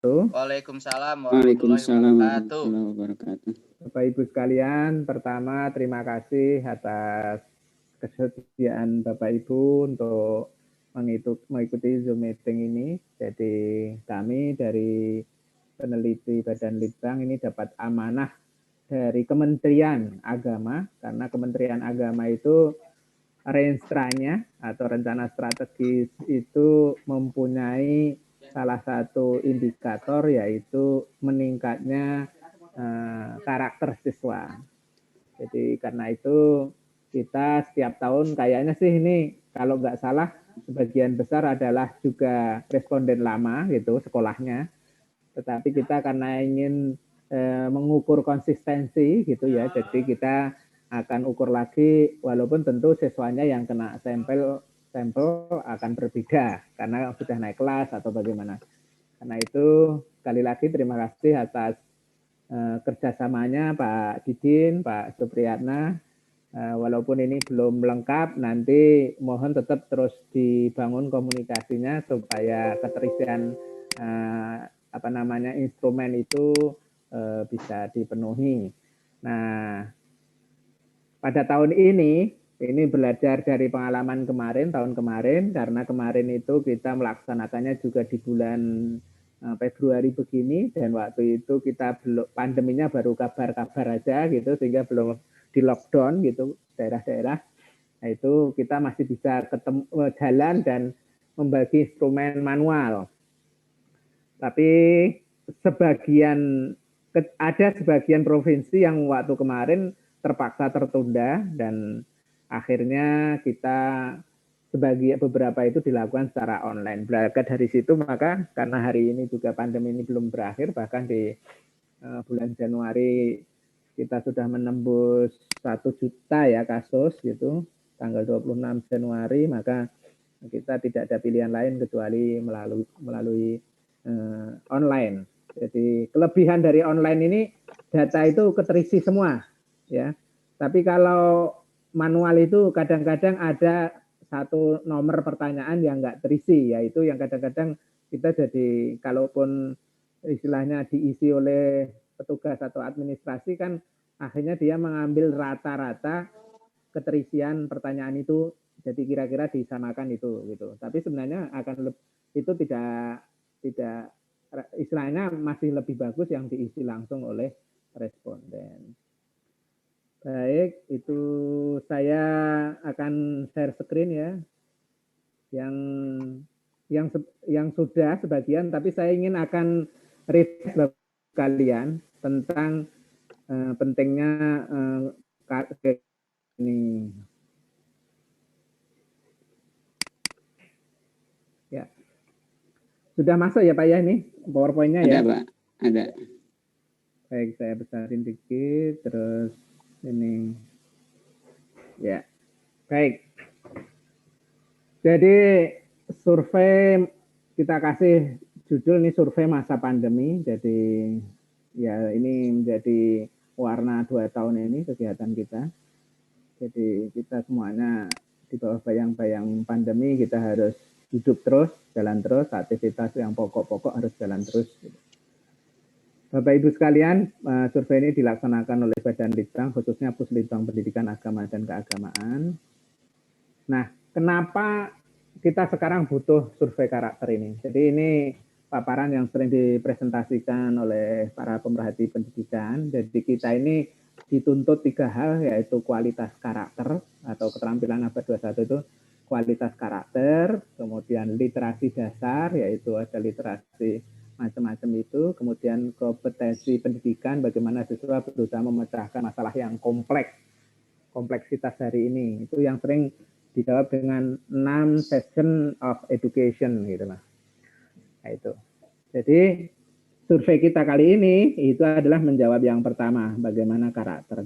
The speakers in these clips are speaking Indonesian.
Waalaikumsalam warahmatullahi Waalaikumsalam wabarakatuh. warahmatullahi wabarakatuh. Bapak Ibu sekalian, pertama terima kasih atas kesediaan Bapak Ibu untuk mengikuti Zoom meeting ini. Jadi kami dari peneliti Badan Litbang ini dapat amanah dari Kementerian Agama, karena Kementerian Agama itu Renstra-nya atau rencana strategis itu mempunyai salah satu indikator, yaitu meningkatnya karakter siswa. Jadi karena itu kita setiap tahun kayaknya sih ini kalau nggak salah sebagian besar adalah juga responden lama gitu sekolahnya. Tetapi kita karena ingin mengukur konsistensi gitu ya, jadi kita akan ukur lagi, walaupun tentu siswanya yang kena sampel akan berbeda karena sudah naik kelas atau bagaimana. Karena itu sekali lagi terima kasih atas kerjasamanya Pak Didin, Pak Supriyatna. Walaupun ini belum lengkap, nanti mohon tetap terus dibangun komunikasinya supaya keterisian instrumen itu bisa dipenuhi. Nah, pada tahun ini belajar dari pengalaman tahun kemarin, karena kemarin itu kita melaksanakannya juga di bulan Februari begini, dan waktu itu kita belum, pandeminya baru kabar-kabar aja gitu, sehingga belum di lockdown gitu daerah-daerah. Nah, itu kita masih bisa jalan dan membagi instrumen manual. Tapi ada sebagian provinsi yang waktu kemarin terpaksa tertunda, dan akhirnya kita beberapa itu dilakukan secara online. Berangkat dari situ, maka karena hari ini juga pandemi ini belum berakhir, bahkan di bulan Januari kita sudah menembus 1 juta ya kasus gitu, tanggal 26 Januari, maka kita tidak ada pilihan lain kecuali melalui online. Jadi kelebihan dari online ini, data itu keterisi semua ya. Tapi kalau manual itu kadang-kadang ada satu nomor pertanyaan yang nggak terisi, yaitu yang kadang-kadang kita jadi, kalaupun istilahnya diisi oleh petugas atau administrasi, kan akhirnya dia mengambil rata-rata keterisian pertanyaan itu, jadi kira-kira disamakan itu gitu. Tapi sebenarnya itu tidak istilahnya masih lebih bagus yang diisi langsung oleh responden. Baik, itu saya akan share screen ya. Yang sudah sebagian, tapi saya ingin akan refresh kalian tentang pentingnya ini. Ya. Sudah masuk ya Pak ya ini PowerPoint-nya ya? Ada Pak, ada. Baik, saya besarin dikit, terus ini. Ya, baik. Jadi survei, kita kasih judul ini survei masa pandemi. Jadi ya ini menjadi warna 2 tahun ini kegiatan kita. Jadi kita semuanya di bawah bayang-bayang pandemi, kita harus hidup terus, jalan terus, aktivitas yang pokok-pokok harus jalan terus. Bapak Ibu sekalian, survei ini dilaksanakan oleh Badan Litbang, khususnya Puslitbang Pendidikan Agama dan Keagamaan. Nah, kenapa kita sekarang butuh survei karakter ini? Jadi ini paparan yang sering dipresentasikan oleh para pemerhati pendidikan. Jadi kita ini dituntut 3 hal, yaitu kualitas karakter atau keterampilan abad 21 itu kualitas karakter, kemudian literasi dasar, yaitu ada literasi macam-macam itu, kemudian kompetensi pendidikan, bagaimana siswa berusaha memecahkan masalah yang kompleksitas hari ini. Itu yang sering dijawab dengan 6 section of education gitu Mas. Nah, itu. Jadi survei kita kali ini itu adalah menjawab yang pertama, bagaimana karakter.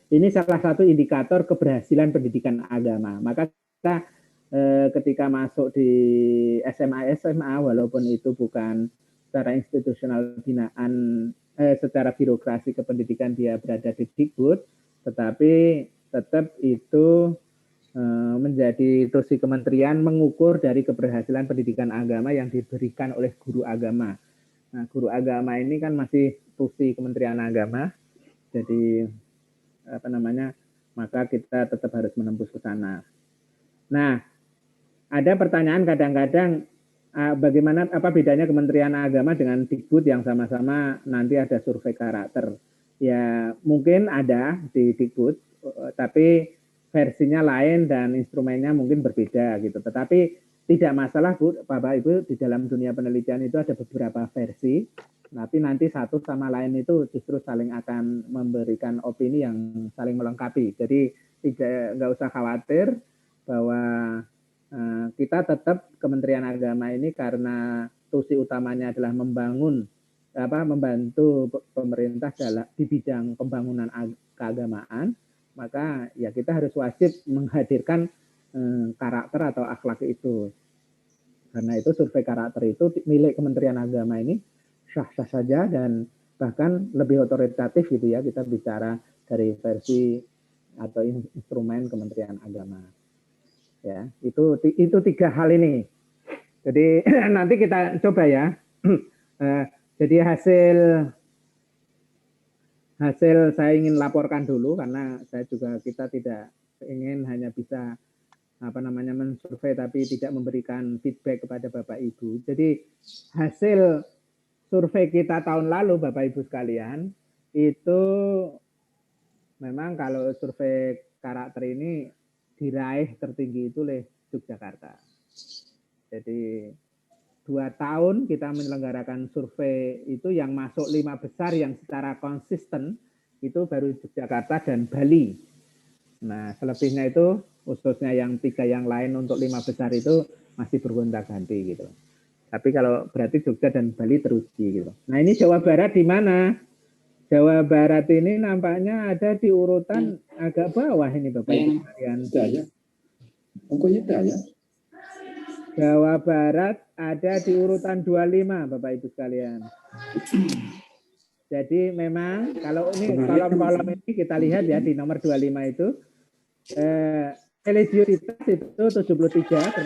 Ini salah satu indikator keberhasilan pendidikan agama. Maka kita ketika masuk di SMA, walaupun itu bukan secara institusional binaan, secara birokrasi kependidikan dia berada di Dikbud, tetapi tetap itu menjadi tusi kementerian mengukur dari keberhasilan pendidikan agama yang diberikan oleh guru agama. Nah, guru agama ini kan masih fungsi Kementerian Agama, jadi maka kita tetap harus menembus ke sana. Nah, ada pertanyaan kadang-kadang bagaimana bedanya Kementerian Agama dengan Dikbud yang sama-sama nanti ada survei karakter. Ya, mungkin ada di Dikbud, tapi versinya lain dan instrumennya mungkin berbeda gitu. Tetapi tidak masalah Bu, Bapak Ibu, di dalam dunia penelitian itu ada beberapa versi, tapi nanti satu sama lain itu justru saling akan memberikan opini yang saling melengkapi. Jadi nggak usah khawatir bahwa kita tetap Kementerian Agama ini karena tusi utamanya adalah membantu pemerintah di bidang pembangunan keagamaan, maka ya kita harus wajib menghadirkan karakter atau akhlak itu. Karena itu survei karakter itu milik Kementerian Agama ini sah-sah saja dan bahkan lebih otoritatif gitu ya, kita bicara dari versi atau instrumen Kementerian Agama. Ya, itu 3 hal ini. Jadi nanti kita coba ya. Jadi hasil saya ingin laporkan dulu karena kita tidak ingin hanya bisa mensurvei tapi tidak memberikan feedback kepada Bapak Ibu. Jadi hasil survei kita tahun lalu Bapak Ibu sekalian itu memang kalau survei karakter ini diraih tertinggi itu oleh Yogyakarta. Jadi 2 tahun kita menyelenggarakan survei itu yang masuk 5 besar yang secara konsisten itu baru Yogyakarta dan Bali. Nah, selebihnya itu khususnya yang 3 yang lain untuk 5 besar itu masih bergonta-ganti gitu. Tapi kalau berarti Jogja dan Bali teruji gitu. Nah, ini Jawa Barat di mana? Jawa Barat ini nampaknya ada di urutan agak bawah ini Bapak Ibu sekalian. Jawa Barat ada di urutan 25 Bapak Ibu sekalian. Jadi memang kalau ini kolom-kolom ini kita lihat ya di nomor 25 itu religiositas itu 73.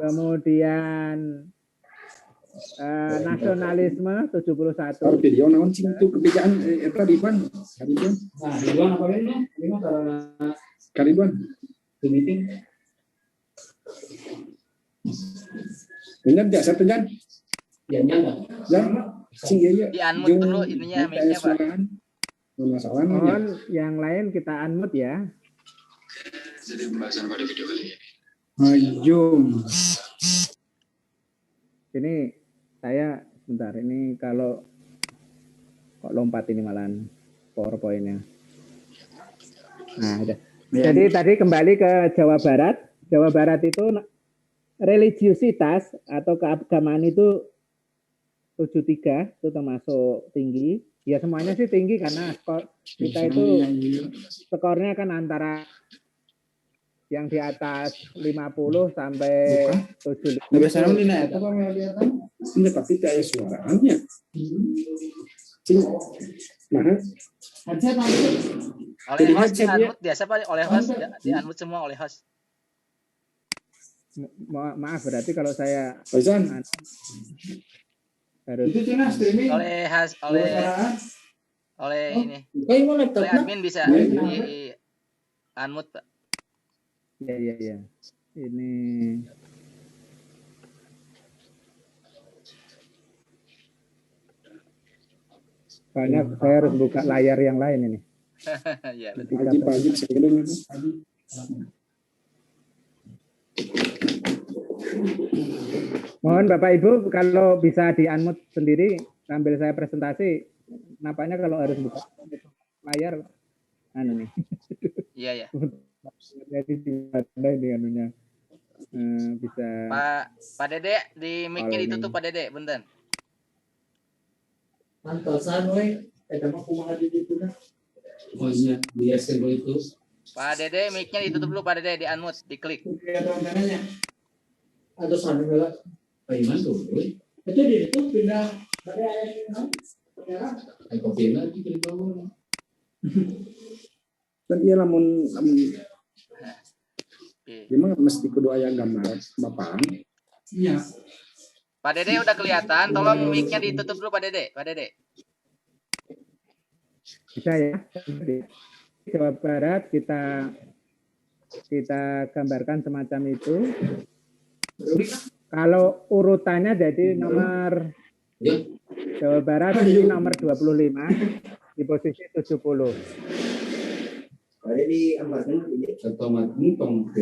Kemudian nasionalisme 71. Video naon sing itu kebijakan eta Ridwan. Nah, Ridwan apa ini? Ini Ridwan. Di meeting. Benar enggak satu Jan? Ya nyanda. Jan. Sing ieu. Di unmute dulu ininya mic-nya, Pak. Masalah Mohon yang lain kita unmute ya. Jadi pembahasan pada video kali ini. Maju. Ini saya sebentar ini kalau kok lompat ini malahan PowerPoint-nya. Nah, udah. Jadi tadi kembali ke Jawa Barat. Jawa Barat itu religiositas atau keagamaan itu 73 itu termasuk tinggi. Ya semuanya sih tinggi karena kita itu skornya kan antara yang di atas 50 sampai 75. Biasanya ini naik apa yang kelihatan? Ini pasti kayak suaranya. Nah, oleh host di unmute biasa Pak, oleh host di unmute semua oleh host. Maaf berarti kalau saya Faizan. harus Oleh host oleh ini. Oleh admin bisa di unmute Pak. Ya. Ini soalnya saya harus buka layar yang lain ini. Ya, Pagi-pagi sekedar itu. Mohon Bapak Ibu kalau bisa di unmute sendiri sambil saya presentasi. Nampaknya kalau harus buka layar nih. Iya. Jadi di anunya bisa. Pak Dede di mic-nya ditutup Pak Dede, bentar. Mantosan we, eta mah kumaha di ditu nah. Oh iya, dia sego itu. Pak Dede mic-nya ditutup dulu Pak Dede, di unmute, diklik. Ada sana enggak? Paiman tuh, we. Itu di itu pindah dari ayam sekarang. Ai kopi lagi di bawah. Dan dia lamun gimana mesti kudu aya gambar Bapak. Iya. Pak Dede udah kelihatan, tolong mic-nya ditutup dulu Pak Dede. Pak Dede. Bisa ya. Jadi, Jawa Barat kita gambarkan semacam itu. Kalau urutannya jadi nomor Jawa Barat ini nomor 25 di posisi 70. Ada di ambasan ini. Otomat mumpung.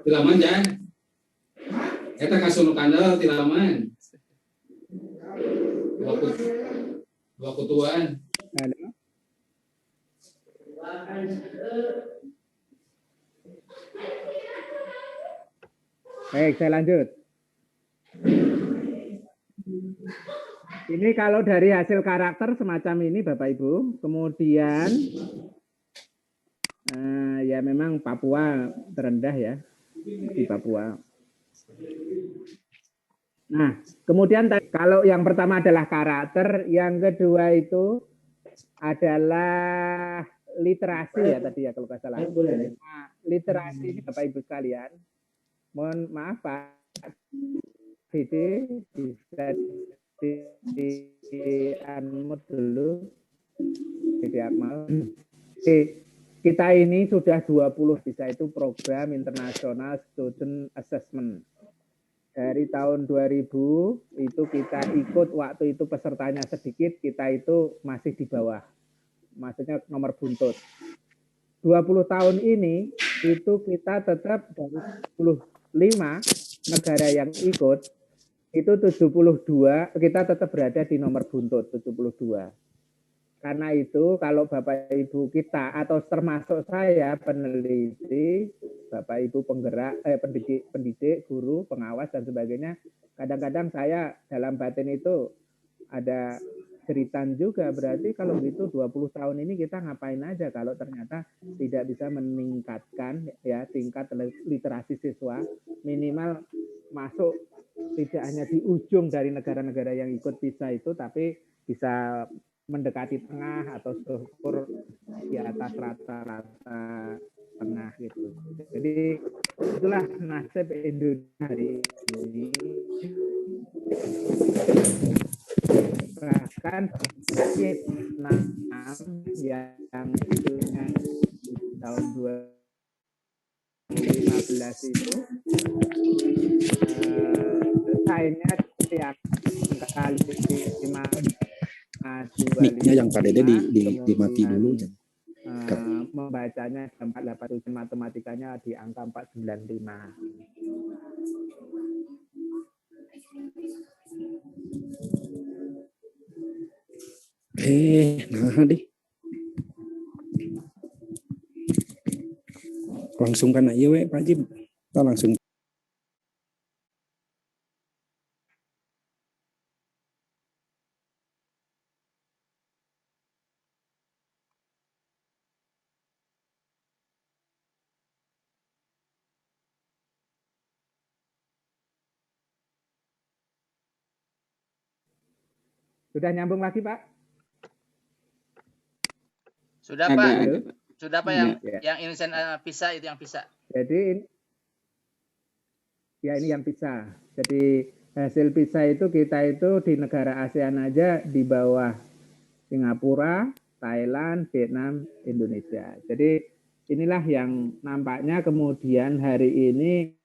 Tilaman Jan. Eta kasunuh kandel tilaman. Dua kutuan. Halo. Baik, saya lanjut. Ini kalau dari hasil karakter semacam ini Bapak Ibu, kemudian ya memang Papua terendah ya di Papua. Nah, kemudian kalau yang pertama adalah karakter, yang kedua itu adalah literasi ya tadi ya kalau nggak salah. Nah, literasi ini Bapak Ibu sekalian, mohon maaf Pak Dede, bisa di unmute dulu. Jadi Akmal. Kita ini sudah 20 bisa itu program International Student Assessment. Dari tahun 2000 itu kita ikut, waktu itu pesertanya sedikit, kita itu masih di bawah. Maksudnya nomor buntut. 20 tahun ini itu kita tetap dari 75 negara yang ikut, itu 72, kita tetap berada di nomor buntut, 72. Karena itu kalau Bapak Ibu kita atau termasuk saya peneliti, Bapak Ibu penggerak, pendidik, guru, pengawas dan sebagainya, kadang-kadang saya dalam batin itu ada ceritaan juga, berarti kalau gitu 20 tahun ini kita ngapain aja kalau ternyata tidak bisa meningkatkan ya tingkat literasi siswa, minimal masuk tidak hanya di ujung dari negara-negara yang ikut PISA itu, tapi bisa mendekati tengah atau struktur di atas rata-rata tengah gitu. Jadi itulah nasib Indonesia hari ini. Bahkan Vietnam yang itunya di tahun 2015 itu sainnya tiap kali Mic-nya yang Pak Dede dimati dulu. Membacanya 487, matematikanya di angka 495. Nah deh. Langsung kan aja we Pak Jim. Kita langsung. Sudah nyambung lagi Pak? Sudah Pak. Sudah Pak yang Indonesia PISA itu yang PISA. Jadi ya ini yang PISA. Jadi hasil PISA itu kita itu di negara ASEAN aja di bawah Singapura, Thailand, Vietnam, Indonesia. Jadi inilah yang nampaknya kemudian hari ini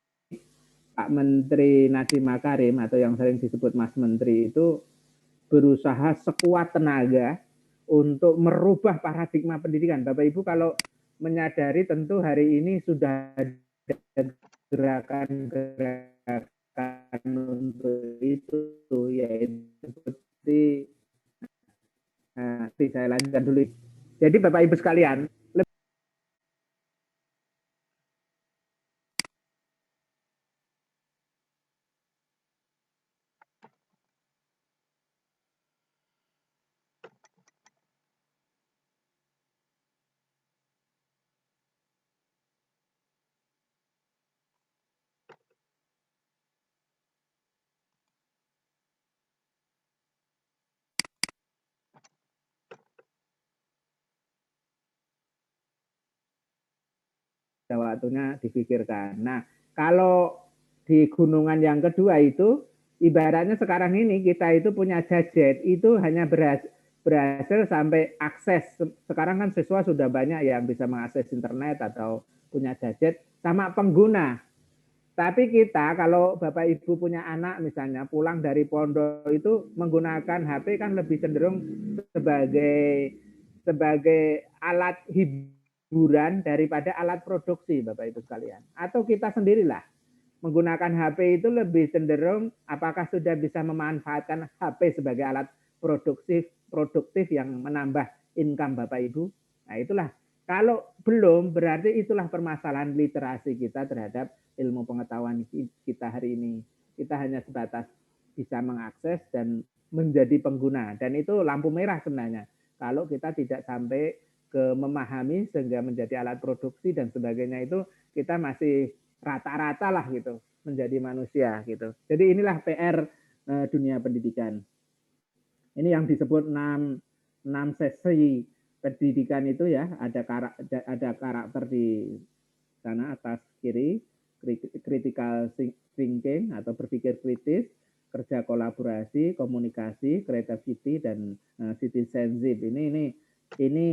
Pak Menteri Nadiem Makarim atau yang sering disebut Mas Menteri itu berusaha sekuat tenaga untuk merubah paradigma pendidikan. Bapak Ibu kalau menyadari tentu hari ini sudah ada gerakan-gerakan untuk itu, yaitu seperti saya lanjutkan dulu. Jadi Bapak Ibu sekalian, ada waktunya dipikirkan. Nah, kalau di gunungan yang kedua itu, ibaratnya sekarang ini kita itu punya gadget, itu hanya berhasil sampai akses. Sekarang kan siswa sudah banyak yang bisa mengakses internet atau punya gadget sama pengguna. Tapi kita kalau Bapak Ibu punya anak misalnya pulang dari pondok itu menggunakan HP kan lebih cenderung sebagai alat hiburan daripada alat produksi Bapak Ibu sekalian. Atau kita sendirilah menggunakan HP itu lebih cenderung apakah sudah bisa memanfaatkan HP sebagai alat produktif yang menambah income Bapak Ibu. Nah, itulah kalau belum berarti itulah permasalahan literasi kita terhadap ilmu pengetahuan kita hari ini. Kita hanya sebatas bisa mengakses dan menjadi pengguna. Dan itu lampu merah sebenarnya. Kalau kita tidak sampai ke memahami sehingga menjadi alat produksi dan sebagainya itu kita masih rata-rata lah gitu menjadi manusia gitu. Jadi inilah PR dunia pendidikan. Ini yang disebut 6 sesi pendidikan itu ya, ada karakter di sana atas kiri, critical thinking atau berpikir kritis, kerja kolaborasi, komunikasi, creativity dan citizenship. Ini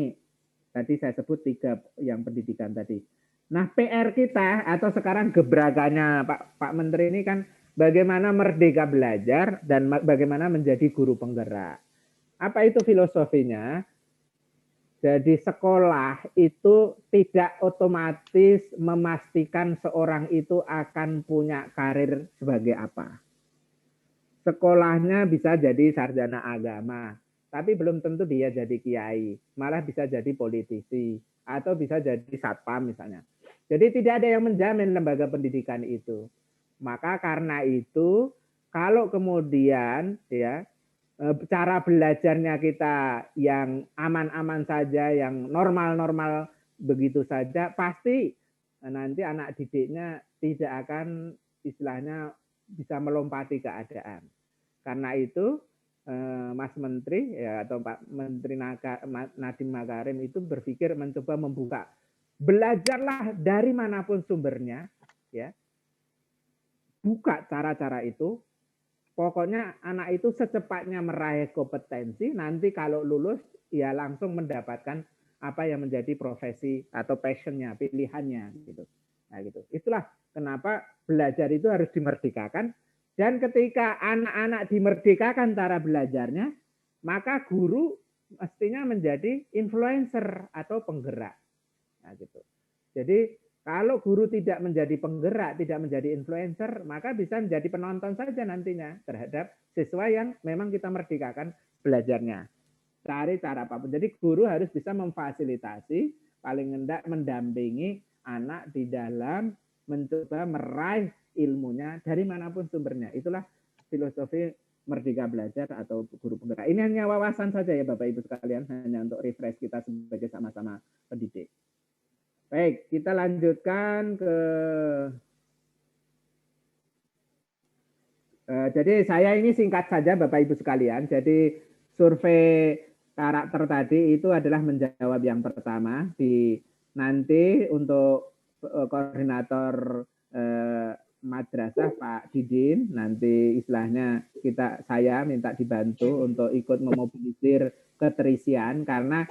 tadi saya sebut 3 yang pendidikan tadi. Nah, PR kita atau sekarang gebrakannya Pak Menteri ini kan bagaimana merdeka belajar dan bagaimana menjadi guru penggerak. Apa itu filosofinya? Jadi sekolah itu tidak otomatis memastikan seorang itu akan punya karir sebagai apa. Sekolahnya bisa jadi sarjana agama, tapi belum tentu dia jadi kiai, malah bisa jadi politisi, atau bisa jadi satpam misalnya. Jadi tidak ada yang menjamin lembaga pendidikan itu. Maka karena itu, kalau kemudian ya cara belajarnya kita yang aman-aman saja, yang normal-normal begitu saja, pasti nanti anak didiknya tidak akan istilahnya bisa melompati keadaan. Karena itu Mas Menteri ya, atau Pak Menteri Nadiem Makarim itu berpikir mencoba membuka, belajarlah dari manapun sumbernya, ya, buka cara-cara itu. Pokoknya anak itu secepatnya meraih kompetensi, nanti kalau lulus ya langsung mendapatkan apa yang menjadi profesi atau passionnya, pilihannya gitu. Nah gitu. Itulah kenapa belajar itu harus dimerdekakan, dan ketika anak-anak dimerdekakan cara belajarnya, maka guru mestinya menjadi influencer atau penggerak. Nah gitu. Jadi kalau guru tidak menjadi penggerak, tidak menjadi influencer, maka bisa menjadi penonton saja nantinya terhadap siswa yang memang kita merdekakan belajarnya. Cari cara apapun. Jadi guru harus bisa memfasilitasi, paling hendak mendampingi anak di dalam mencoba meraih ilmunya dari manapun sumbernya. Itulah filosofi merdeka belajar atau guru penggerak. Ini hanya wawasan saja ya Bapak Ibu sekalian, hanya untuk refresh kita sebagai sama-sama pendidik. Baik, kita lanjutkan ke jadi saya ini singkat saja Bapak Ibu sekalian. Jadi survei karakter tadi itu adalah menjawab yang pertama. Nanti untuk koordinator madrasah Pak Didin, nanti istilahnya saya minta dibantu untuk ikut memobilisir keterisian, karena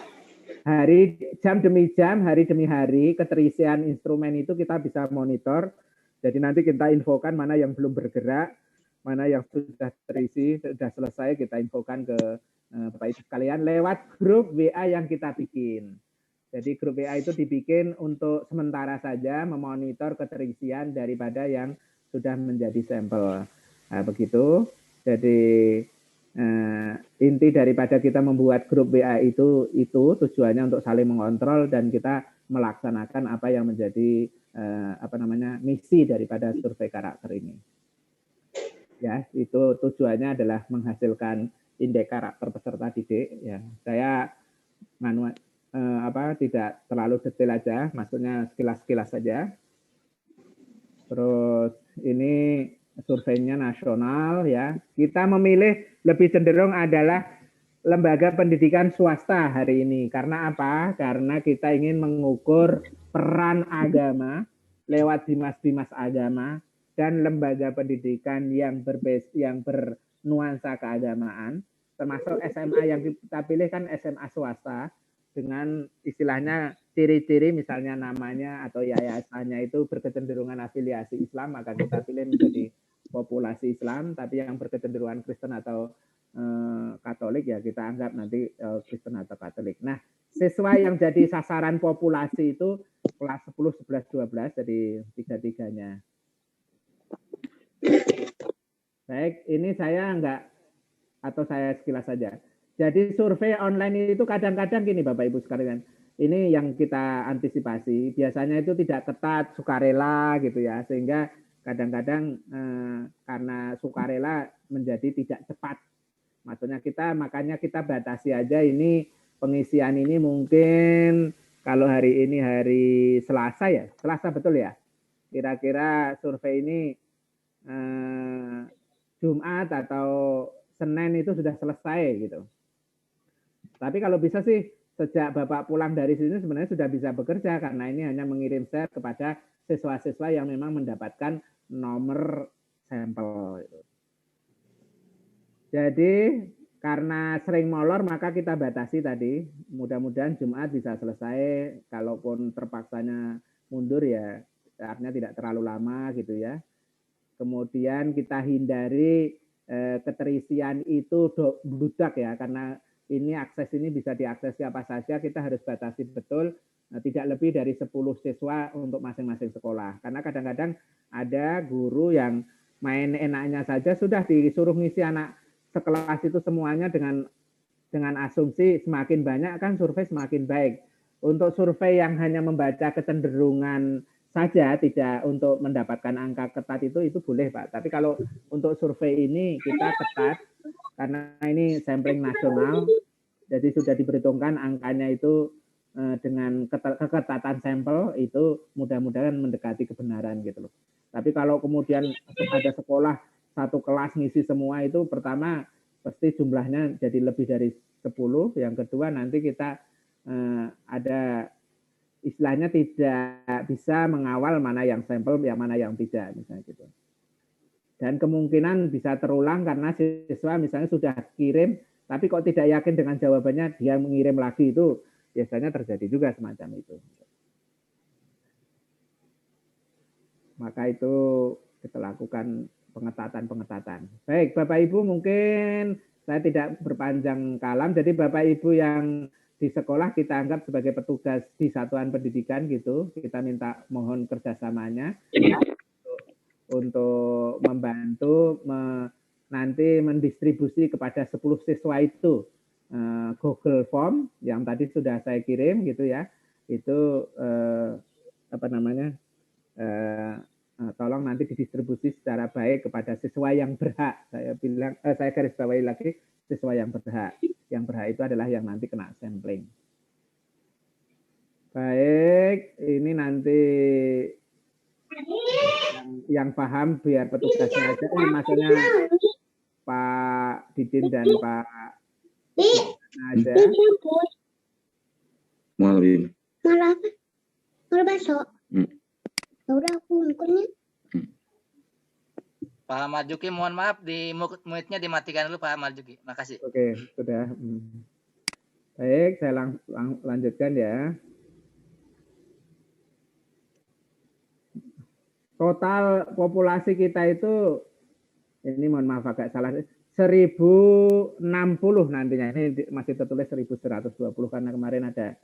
jam demi jam, hari demi hari, keterisian instrumen itu kita bisa monitor. Jadi nanti kita infokan mana yang belum bergerak, mana yang sudah terisi, sudah selesai, kita infokan ke Bapak Ibu sekalian lewat grup WA yang kita bikin. Jadi grup WA itu dibikin untuk sementara saja memonitor keterisian daripada yang sudah menjadi sampel. Nah, begitu. Jadi inti daripada kita membuat grup WA itu tujuannya untuk saling mengontrol dan kita melaksanakan apa yang menjadi misi daripada survei karakter ini. Ya, itu tujuannya adalah menghasilkan indeks karakter peserta didik. Ya, saya tidak terlalu detail aja, maksudnya sekilas-sekilas saja. Terus ini surveinya nasional ya. Kita memilih lebih cenderung adalah lembaga pendidikan swasta hari ini. Karena apa? Karena kita ingin mengukur peran agama lewat dimas-dimas agama dan lembaga pendidikan yang bernuansa keagamaan, termasuk SMA yang kita pilih kan SMA swasta dengan istilahnya ciri-ciri misalnya namanya atau yayasannya itu berkecenderungan afiliasi Islam, maka kita pilih menjadi populasi Islam, tapi yang berkecenderungan Kristen atau Katolik ya kita anggap nanti Kristen atau Katolik. Nah, siswa yang jadi sasaran populasi itu kelas 10, 11, 12, jadi tiga-tiganya. Baik, ini saya saya sekilas saja. Jadi survei online itu kadang-kadang gini Bapak Ibu sekalian, ini yang kita antisipasi, biasanya itu tidak ketat, sukarela gitu ya, sehingga kadang-kadang karena sukarela menjadi tidak cepat. Maksudnya makanya kita batasi aja ini pengisian ini mungkin kalau hari ini hari Selasa ya, Selasa betul ya? Kira-kira survei ini Jumat atau Senin itu sudah selesai gitu. Tapi kalau bisa sih sejak Bapak pulang dari sini sebenarnya sudah bisa bekerja karena ini hanya mengirim share kepada siswa-siswa yang memang mendapatkan nomor sampel. Jadi karena sering molor maka kita batasi tadi. Mudah-mudahan Jumat bisa selesai. Kalaupun terpaksanya mundur ya artinya tidak terlalu lama gitu ya. Kemudian kita hindari keterisian itu bludak ya karena ini akses ini bisa diakses siapa saja. Kita harus batasi betul tidak lebih dari 10 siswa untuk masing-masing sekolah. Karena kadang-kadang ada guru yang main enaknya saja sudah disuruh ngisi anak sekelas itu semuanya dengan asumsi semakin banyak kan survei semakin baik. Untuk survei yang hanya membaca kecenderungan saja tidak untuk mendapatkan angka ketat itu boleh Pak. Tapi kalau untuk survei ini kita ketat karena ini sampling nasional, jadi sudah diperhitungkan angkanya itu dengan keketatan sampel itu mudah-mudahan mendekati kebenaran gitu loh. Tapi kalau kemudian ada sekolah satu kelas ngisi semua itu pertama pasti jumlahnya jadi lebih dari 10, yang kedua nanti kita ada istilahnya tidak bisa mengawal mana yang sampel, yang mana yang tidak misalnya gitu. Dan kemungkinan bisa terulang karena siswa misalnya sudah kirim tapi kok tidak yakin dengan jawabannya dia mengirim lagi itu biasanya terjadi juga semacam itu. Maka itu kita lakukan pengetatan. Baik, Bapak Ibu mungkin saya tidak berpanjang kalam. Jadi Bapak Ibu yang di sekolah kita anggap sebagai petugas di satuan pendidikan gitu. Kita minta mohon kerjasamanya untuk membantu nanti mendistribusi kepada 10 siswa itu Google Form yang tadi sudah saya kirim gitu ya. Itu tolong nanti didistribusi secara baik kepada siswa yang berhak. Saya garis bawahi lagi siswa yang berhak. Yang berhak itu adalah yang nanti kena sampling. Baik, ini nanti yang paham biar petugasnya aja. Maksudnya Pak Didin dan Pak aja. Malam. Malam besok. Udah aku ngikutin. Pak Marjuki, mohon maaf di mute-nya dimatikan dulu Pak Marjuki. Makasih. Oke, sudah. Baik, saya lanjutkan ya. Total populasi kita itu, ini mohon maaf agak salah, 1060 nantinya. Ini masih tertulis 1120 karena kemarin ada.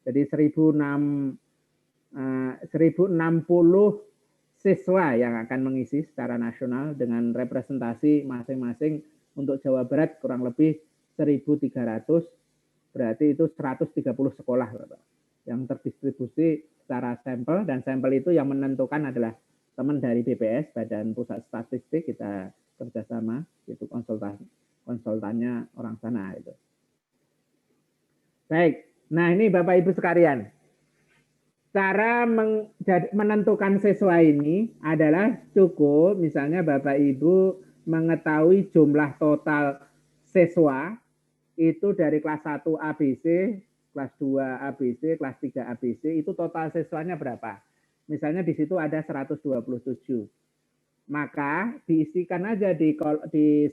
Jadi 1060 siswa yang akan mengisi secara nasional dengan representasi masing-masing untuk Jawa Barat kurang lebih 1.300, berarti itu 130 sekolah Bapak, yang terdistribusi secara sampel, dan sampel itu yang menentukan adalah teman dari BPS, Badan Pusat Statistik, kita kerjasama, itu konsultannya orang sana itu. Baik, nah ini Bapak Ibu sekalian. Cara menentukan siswa ini adalah cukup misalnya Bapak Ibu mengetahui jumlah total siswa itu dari kelas 1 ABC, kelas 2 ABC, kelas 3 ABC, itu total siswanya berapa? Misalnya di situ ada 127. Maka diisikan aja di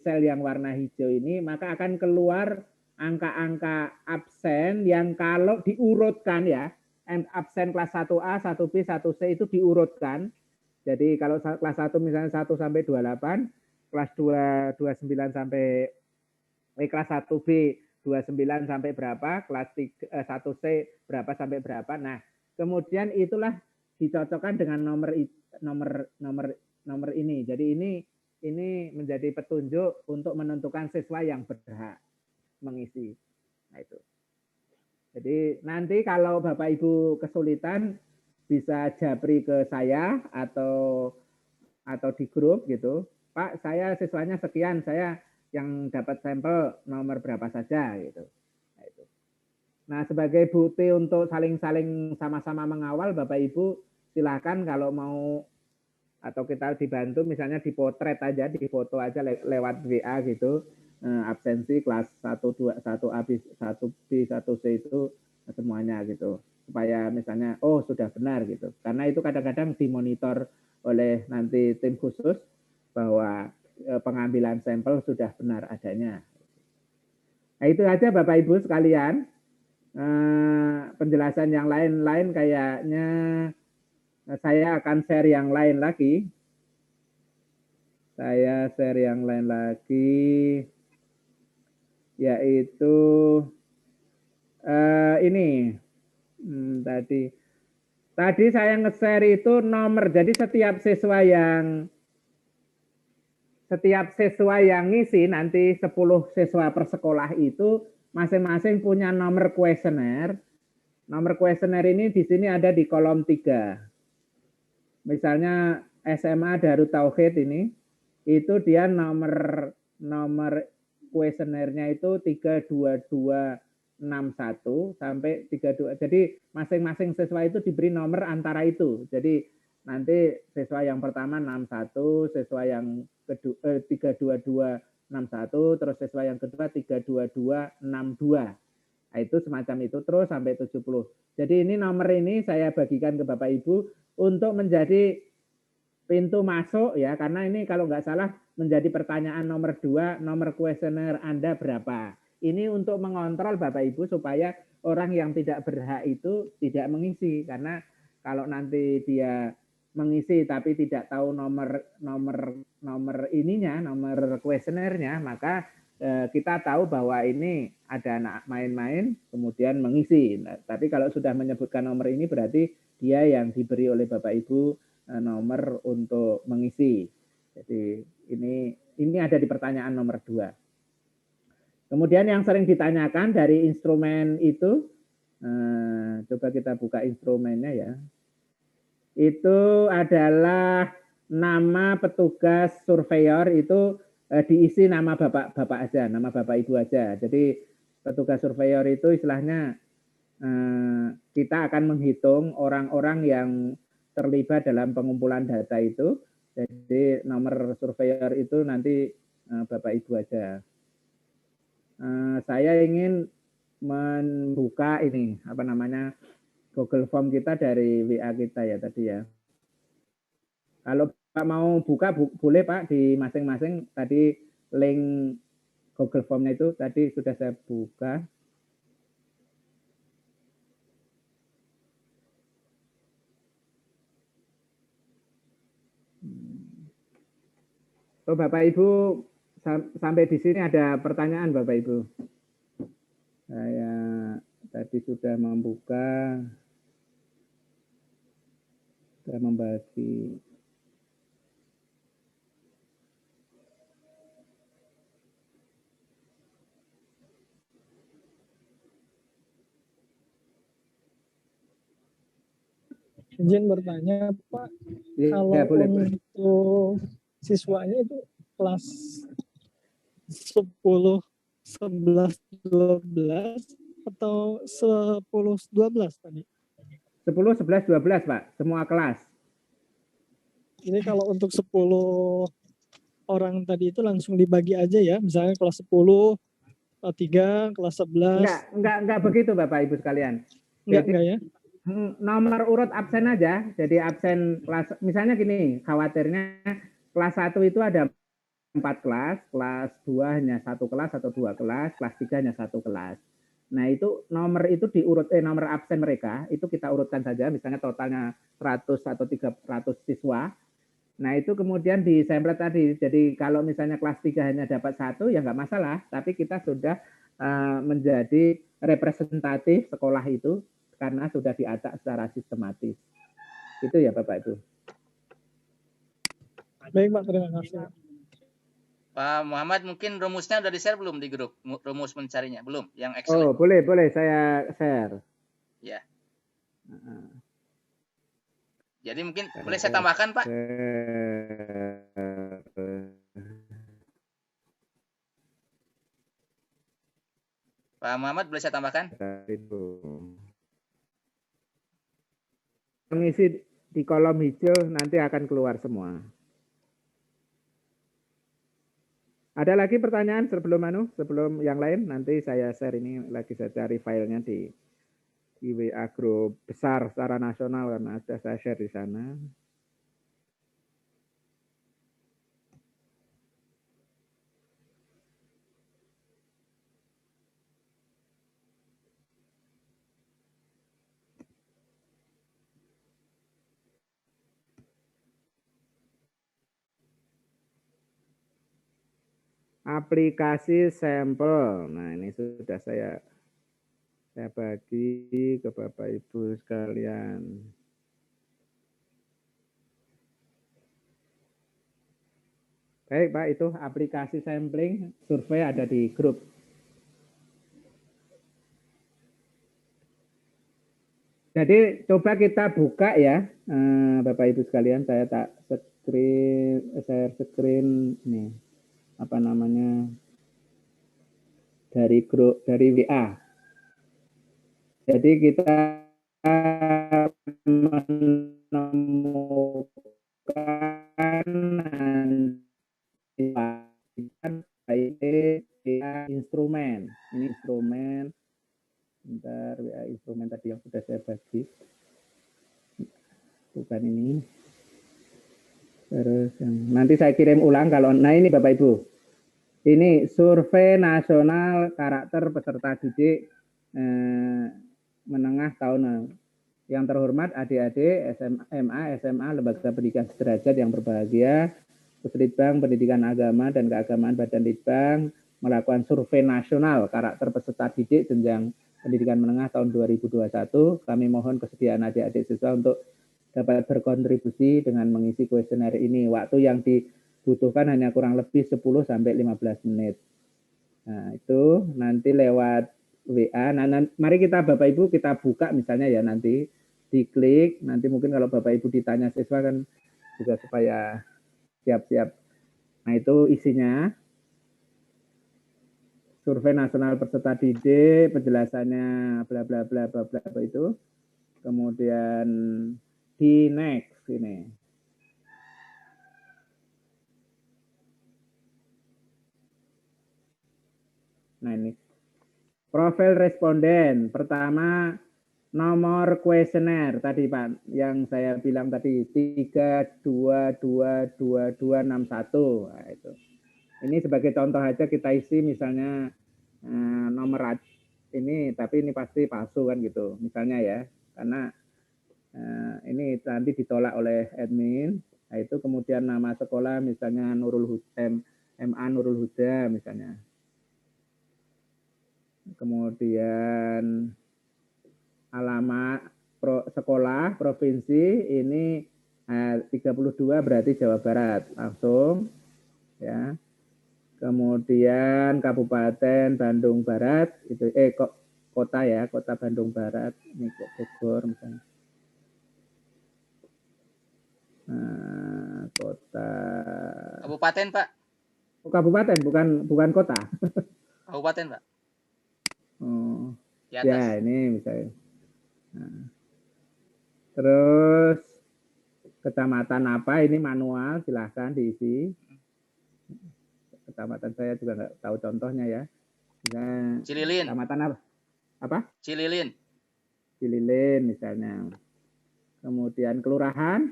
sel yang warna hijau ini, maka akan keluar angka-angka absen yang kalau diurutkan ya, absen kelas 1A, 1B, 1C itu diurutkan. Jadi kalau kelas 1 misalnya 1 sampai 28, kelas 2 29 sampai kelas 1B 29 sampai berapa, kelas 1C berapa sampai berapa. Nah, kemudian itulah dicocokkan dengan nomor ini. Jadi ini menjadi petunjuk untuk menentukan siswa yang berhak mengisi. Nah, itu. Jadi nanti kalau Bapak Ibu kesulitan bisa japri ke saya atau di grup gitu. Pak, saya siswanya sekian, saya yang dapat sampel nomor berapa saja gitu. Nah, itu. Nah, sebagai bukti untuk saling-saling sama-sama mengawal, Bapak Ibu silakan kalau mau atau kita dibantu misalnya dipotret aja, difoto aja lewat WA gitu, absensi kelas 1, 2, 1A, 1B, 1C itu semuanya gitu. Supaya misalnya, oh sudah benar gitu. Karena itu kadang-kadang dimonitor oleh nanti tim khusus bahwa pengambilan sampel sudah benar adanya. Nah itu aja Bapak Ibu sekalian. Penjelasan yang lain-lain kayaknya saya akan share yang lain lagi. Saya share yang lain lagi, yaitu ini tadi saya nge-share itu nomor. Jadi setiap siswa yang ngisi nanti 10 siswa per sekolah itu masing-masing punya nomor kuesioner. Nomor kuesioner ini di sini ada di kolom 3. Misalnya SMA Darut Tauhid ini, itu dia nomor kuesionernya itu 32261 sampai 32. Jadi masing-masing siswa itu diberi nomor antara itu. Jadi nanti siswa yang pertama 61, siswa yang kedua 32261, terus siswa yang kedua 32262. Nah, itu semacam itu terus sampai 70. Jadi ini nomor ini saya bagikan ke Bapak Ibu untuk menjadi pintu masuk ya, karena ini kalau nggak salah menjadi pertanyaan nomor 2, nomor kuesioner Anda berapa. Ini untuk mengontrol Bapak Ibu supaya orang yang tidak berhak itu tidak mengisi, karena kalau nanti dia mengisi tapi tidak tahu nomor ininya, nomor kuesionernya, maka kita tahu bahwa ini ada anak main-main kemudian mengisi. Nah, tapi kalau sudah menyebutkan nomor ini berarti dia yang diberi oleh Bapak Ibu nomor untuk mengisi. Jadi ini ada di pertanyaan nomor 2. Kemudian yang sering ditanyakan dari instrumen itu, coba kita buka instrumennya ya. Itu adalah nama petugas surveyor itu diisi nama bapak aja, nama bapak ibu aja. Jadi petugas surveyor itu istilahnya kita akan menghitung orang-orang yang terlibat dalam pengumpulan data itu. Jadi nomor surveyor itu nanti bapak ibu aja. Saya ingin membuka ini Google Form kita dari WA kita ya tadi ya. Kalau Pak mau buka boleh Pak di masing-masing, tadi link Google Form-nya itu tadi sudah saya buka. Oh, Bapak Ibu sampai di sini ada pertanyaan Bapak Ibu. Saya tadi sudah membuka, sudah membagi. Izin bertanya Pak, ya, kalau boleh, untuk siswanya itu kelas 10, 11, 12 atau 10, 12 tadi? 10, 11, 12 Pak, semua kelas. Ini kalau untuk 10 orang tadi itu langsung dibagi aja ya, misalnya kelas 10 3, kelas 11. Enggak begitu Bapak Ibu sekalian. Enggak ya. Nomor urut absen aja. Jadi absen kelas, misalnya gini, khawatirnya kelas 1 itu ada 4 kelas, kelas 2 hanya 1 kelas atau 2 kelas, kelas 3 hanya 1 kelas. Nah, itu nomor itu diurut nomor absen mereka itu kita urutkan saja, misalnya totalnya 100 atau 300 siswa. Nah, itu kemudian disemplet tadi. Jadi kalau misalnya kelas 3 hanya dapat 1 ya nggak masalah, tapi kita sudah menjadi representatif sekolah itu karena sudah diacak secara sistematis. Itu ya Bapak Ibu. Baik Pak, terima kasih. Pak Muhammad, mungkin rumusnya udah di-share belum di grup? Rumus mencarinya belum? Yang Excel. Oh, boleh saya share. Ya. Jadi mungkin boleh saya tambahkan, Pak? Pak Muhammad, boleh saya tambahkan? Mengisi di kolom hijau nanti akan keluar semua. Ada lagi pertanyaan sebelum yang lain? Nanti saya share ini lagi, saya cari filenya di WA grup besar secara nasional karena ada saya share di sana. Aplikasi sampel. Nah, ini sudah saya bagi ke Bapak Ibu sekalian. Baik, Pak, itu aplikasi sampling survei ada di grup. Jadi coba kita buka ya, Bapak Ibu sekalian, saya tak share screen nih. Apa namanya, dari grup, dari WA. Jadi kita menemukan instrumen. Ini instrumen. Bentar, WA instrumen tadi yang sudah saya bagi. Bukan ini. Terus nanti saya kirim ulang kalau, nah ini Bapak Ibu. Ini survei nasional karakter peserta didik menengah tahun yang terhormat adik-adik SMA, lembaga pendidikan sederajat yang berbahagia, Pusditbang Pendidikan Agama dan Keagamaan Badan Litbang melakukan survei nasional karakter peserta didik jenjang pendidikan menengah tahun 2021. Kami mohon kesediaan adik-adik siswa untuk dapat berkontribusi dengan mengisi kuesioner ini. Waktu yang dibutuhkan hanya kurang lebih 10 sampai 15 menit. Nah, itu nanti lewat WA. Nah, mari kita Bapak Ibu kita buka misalnya ya, nanti diklik. Nanti mungkin kalau Bapak Ibu ditanya siswa kan juga supaya siap-siap. Nah, itu isinya. Survei nasional peserta didik, penjelasannya bla bla bla bla bla itu. Kemudian di next ini. Nah, ini profil responden. Pertama, nomor kuesioner tadi Pak, yang saya bilang tadi 3222261. Nah, itu. Ini sebagai contoh aja kita isi misalnya nomor ini, tapi ini pasti palsu kan gitu. Misalnya ya, karena ini nanti ditolak oleh admin. Nah, itu kemudian nama sekolah misalnya Nurul Huda, MA Nurul Huda misalnya. Kemudian alamat sekolah provinsi ini 32 berarti Jawa Barat langsung ya. Kemudian Kabupaten Bandung Barat itu kota ya, Kota Bandung Barat ini Bogor misalnya. Nah, kota Kabupaten, Pak. Oh, kabupaten bukan kota. Kabupaten, Pak. Oh. Di atas. Ya, ini misalnya. Nah. Terus kecamatan apa ini manual, silahkan diisi. Kecamatan saya juga nggak tahu contohnya ya. Misalnya Cililin. kecamatan apa? Cililin. Cililin misalnya. Kemudian kelurahan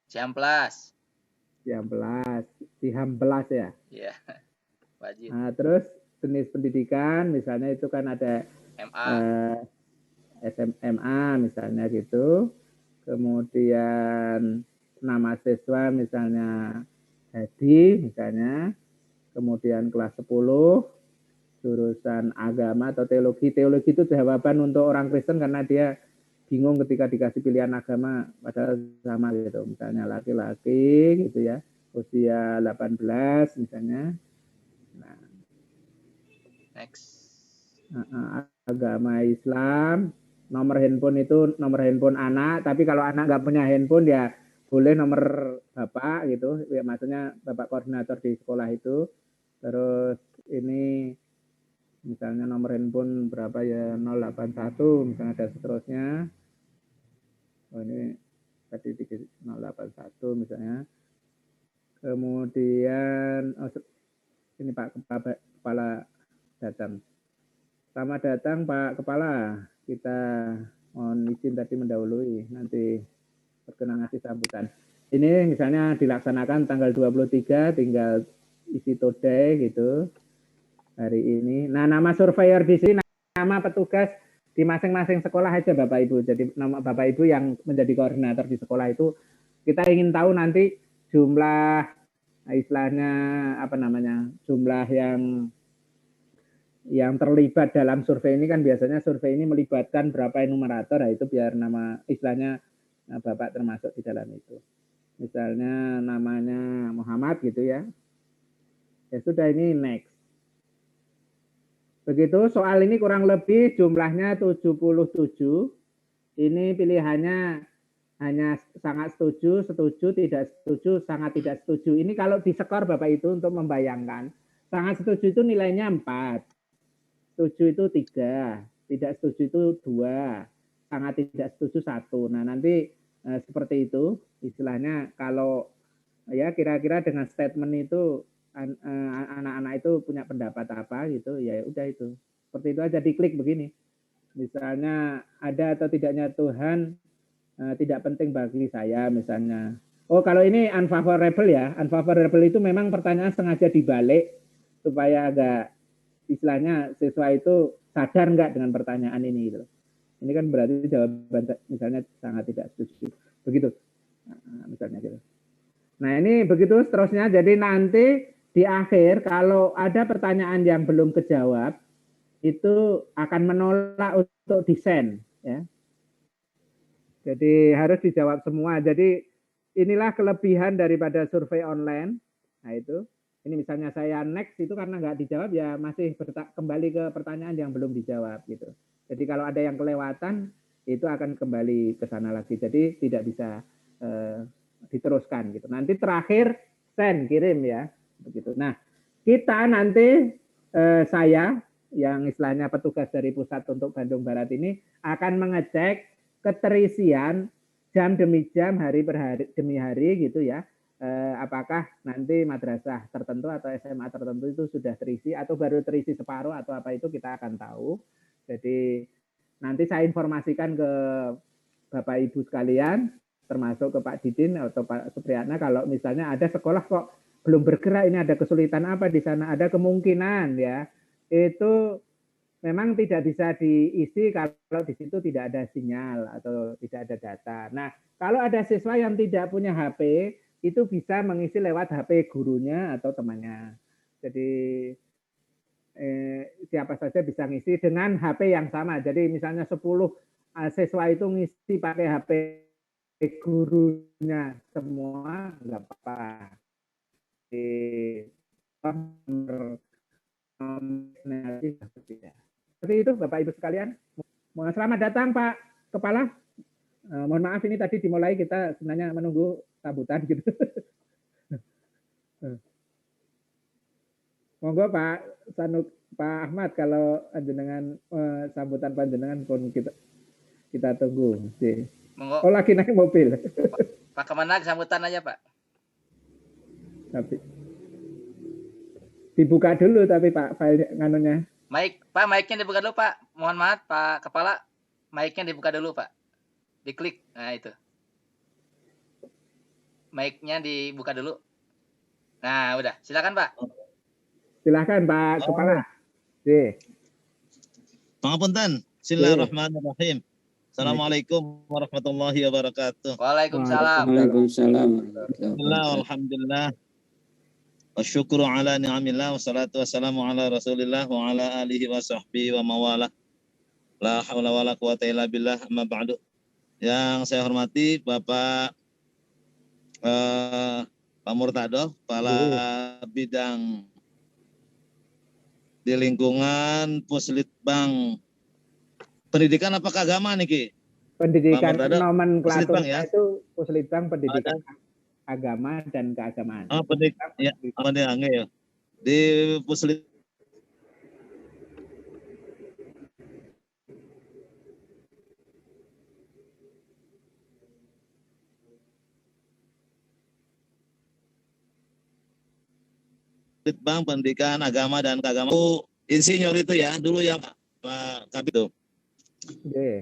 Ciamplas. Cihampelas ya. Iya. Wajib. Nah, terus jenis pendidikan misalnya itu kan ada MA. SMA misalnya gitu. Kemudian nama siswa misalnya Hadi misalnya. Kemudian kelas 10 jurusan agama atau teologi. Teologi itu jawaban untuk orang Kristen karena dia bingung ketika dikasih pilihan agama padahal sama gitu. Misalnya laki-laki gitu ya, usia 18 misalnya. Nah, Next. Agama Islam, nomor handphone itu nomor handphone anak, tapi kalau anak nggak punya handphone ya boleh nomor bapak gitu, ya maksudnya bapak koordinator di sekolah itu. Terus ini misalnya nomor handphone berapa ya, 081 misalnya, ada seterusnya. Oh, ini tadi 081 misalnya. Kemudian ini Pak Kepala datang. Selamat datang Pak Kepala. Kita mohon izin tadi mendahului, nanti berkenan ngasih sambutan. Ini misalnya dilaksanakan tanggal 23, tinggal isi today gitu hari ini. Nah, nama surveyor di sini, nama petugas di masing-masing sekolah aja Bapak Ibu. Jadi nama Bapak Ibu yang menjadi koordinator di sekolah itu, kita ingin tahu nanti jumlah istilahnya apa namanya, jumlah yang terlibat dalam survei ini. Kan biasanya survei ini melibatkan berapa enumerator, nah itu biar nama istilahnya Bapak termasuk di dalam itu. Misalnya namanya Muhammad gitu ya. Ya sudah, ini next. Begitu, soal ini kurang lebih jumlahnya 77. Ini pilihannya hanya sangat setuju, setuju, tidak setuju, sangat tidak setuju. Ini kalau diskor Bapak itu untuk membayangkan. Sangat setuju itu nilainya 4. Setuju itu 3. Tidak setuju itu 2. Sangat tidak setuju 1. Nah, nanti seperti itu istilahnya. Kalau ya kira-kira dengan statement itu anak-anak itu punya pendapat apa gitu, ya udah itu. Seperti itu aja, diklik begini. Misalnya ada atau tidaknya Tuhan tidak penting bagi saya misalnya. Oh, kalau ini unfavorable ya. Unfavorable itu memang pertanyaan sengaja dibalik supaya agak istilahnya siswa itu sadar enggak dengan pertanyaan ini gitu. Ini kan berarti jawaban misalnya sangat tidak setuju. Begitu. Nah, misalnya gitu. Nah, ini begitu seterusnya. Jadi nanti di akhir kalau ada pertanyaan yang belum kejawab itu akan menolak untuk desain ya. Jadi harus dijawab semua. Jadi inilah kelebihan daripada survei online. Nah itu, ini misalnya saya next itu karena nggak dijawab ya masih kembali ke pertanyaan yang belum dijawab gitu. Jadi kalau ada yang kelewatan itu akan kembali ke sana lagi. Jadi tidak bisa diteruskan gitu. Nanti terakhir send, kirim ya. Begitu. Nah, kita nanti saya yang istilahnya petugas dari pusat untuk Bandung Barat ini akan mengecek keterisian jam demi jam, hari per hari demi hari gitu ya. Apakah nanti madrasah tertentu atau SMA tertentu itu sudah terisi atau baru terisi separuh atau apa, itu kita akan tahu. Jadi nanti saya informasikan ke Bapak Ibu sekalian, termasuk ke Pak Didin atau Pak Supriyatna, kalau misalnya ada sekolah kok belum bergerak, ini ada kesulitan apa di sana, ada kemungkinan ya itu memang tidak bisa diisi kalau di situ tidak ada sinyal atau tidak ada data. Nah, kalau ada siswa yang tidak punya HP, itu bisa mengisi lewat HP gurunya atau temannya. Jadi siapa saja bisa ngisi dengan HP yang sama. Jadi misalnya 10 siswa itu ngisi pakai HP gurunya semua, nggak apa-apa. Seperti itu Bapak Ibu sekalian. Selamat datang Pak Kepala. Mohon maaf ini tadi dimulai kita sebenarnya menunggu sambutan gitu. Monggo Pak Ahmad, kalau panjenengan sambutan panjenengan pun kita tunggu. Monggo. Oh, lagi naik mobil. Pak Kemenag sambutan aja Pak. Tapi dibuka dulu tapi Pak file nganunya. Pak, mic-nya dibuka dulu, Pak. Mohon maaf, Pak Kepala. Mic-nya dibuka dulu, Pak. Diklik. Nah, itu. Mic-nya dibuka dulu. Nah, udah. Silakan, Pak. Silakan Pak Kepala. Oke. Pangapunten. Bismillahirrahmanirrahim. Assalamualaikum warahmatullahi wabarakatuh. Waalaikumsalam. Waalaikumsalam. Bismillah, alhamdulillah. Wasyukru ala ni'amillah, wassalatu wassalamu ala rasulillah wa ala alihi wa sahbihi wa mawala. La hawla wa la quwata illa billah, amma ba'du. Yang saya hormati Bapak Pak Murtado, Kepala Bidang di lingkungan Puslitbang Pendidikan apa keagamaan nih, Ki? Pendidikan nomenklatur ya? itu Puslitbang Pendidikan Agama dan Keagamaan. Oh, pendidikan ya, ya. Di Puslitbang Pendidikan Agama dan Keagamaan. Oh, insinyur itu ya, dulu ya Pak Kabit itu.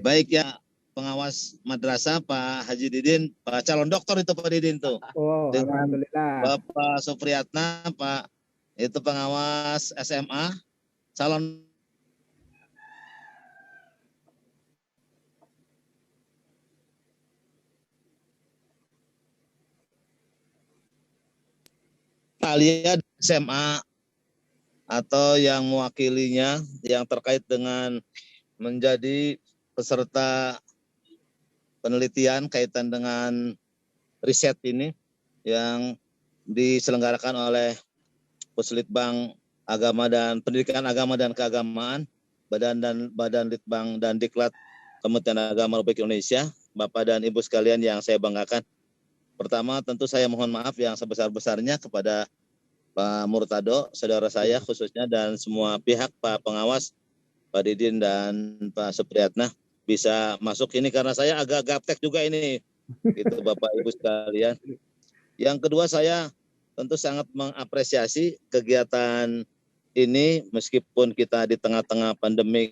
Baik ya, pengawas madrasah Pak Haji Didin, Pak calon dokter itu Pak Didin tuh. Oh, dengan alhamdulillah. Bapak Supriyatna, Pak itu pengawas SMA, calon kalian SMA atau yang mewakilinya yang terkait dengan menjadi peserta penelitian kaitan dengan riset ini yang diselenggarakan oleh Puslitbang Agama dan Pendidikan Agama dan Keagamaan, Badan Litbang dan Diklat Kementerian Agama Republik Indonesia, Bapak dan Ibu sekalian yang saya banggakan. Pertama tentu saya mohon maaf yang sebesar-besarnya kepada Pak Murtado, saudara saya khususnya, dan semua pihak, Pak Pengawas, Pak Didin dan Pak Supriyatna bisa masuk ini karena saya agak gaptek juga ini, gitu Bapak Ibu sekalian. Yang kedua, saya tentu sangat mengapresiasi kegiatan ini meskipun kita di tengah-tengah pandemi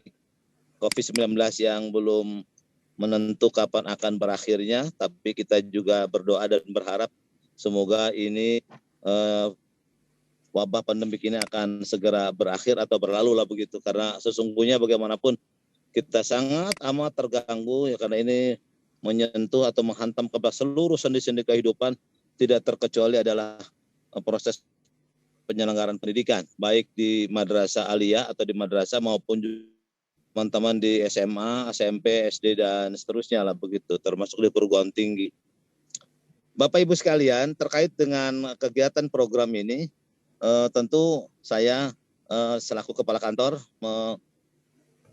COVID-19 yang belum menentu kapan akan berakhirnya, tapi kita juga berdoa dan berharap semoga ini wabah pandemik ini akan segera berakhir atau berlalu lah begitu, karena sesungguhnya bagaimanapun kita sangat amat terganggu ya, karena ini menyentuh atau menghantam kepada seluruh sendi-sendi kehidupan, tidak terkecuali adalah proses penyelenggaraan pendidikan baik di madrasah aliyah atau di madrasah maupun teman-teman di SMA, SMP, SD dan seterusnya lah begitu, termasuk di perguruan tinggi. Bapak Ibu sekalian, terkait dengan kegiatan program ini tentu saya selaku kepala kantor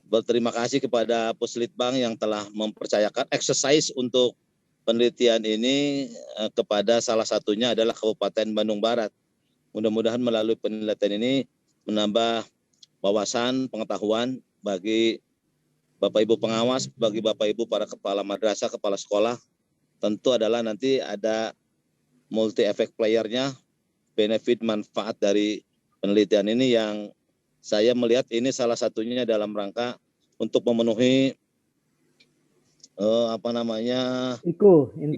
berterima kasih kepada Puslitbang yang telah mempercayakan exercise untuk penelitian ini kepada salah satunya adalah Kabupaten Bandung Barat. Mudah-mudahan melalui penelitian ini menambah wawasan, pengetahuan bagi Bapak Ibu pengawas, bagi Bapak Ibu para kepala madrasah, kepala sekolah. Tentu adalah nanti ada multi efek playernya, benefit manfaat dari penelitian ini yang saya melihat ini salah satunya dalam rangka untuk memenuhi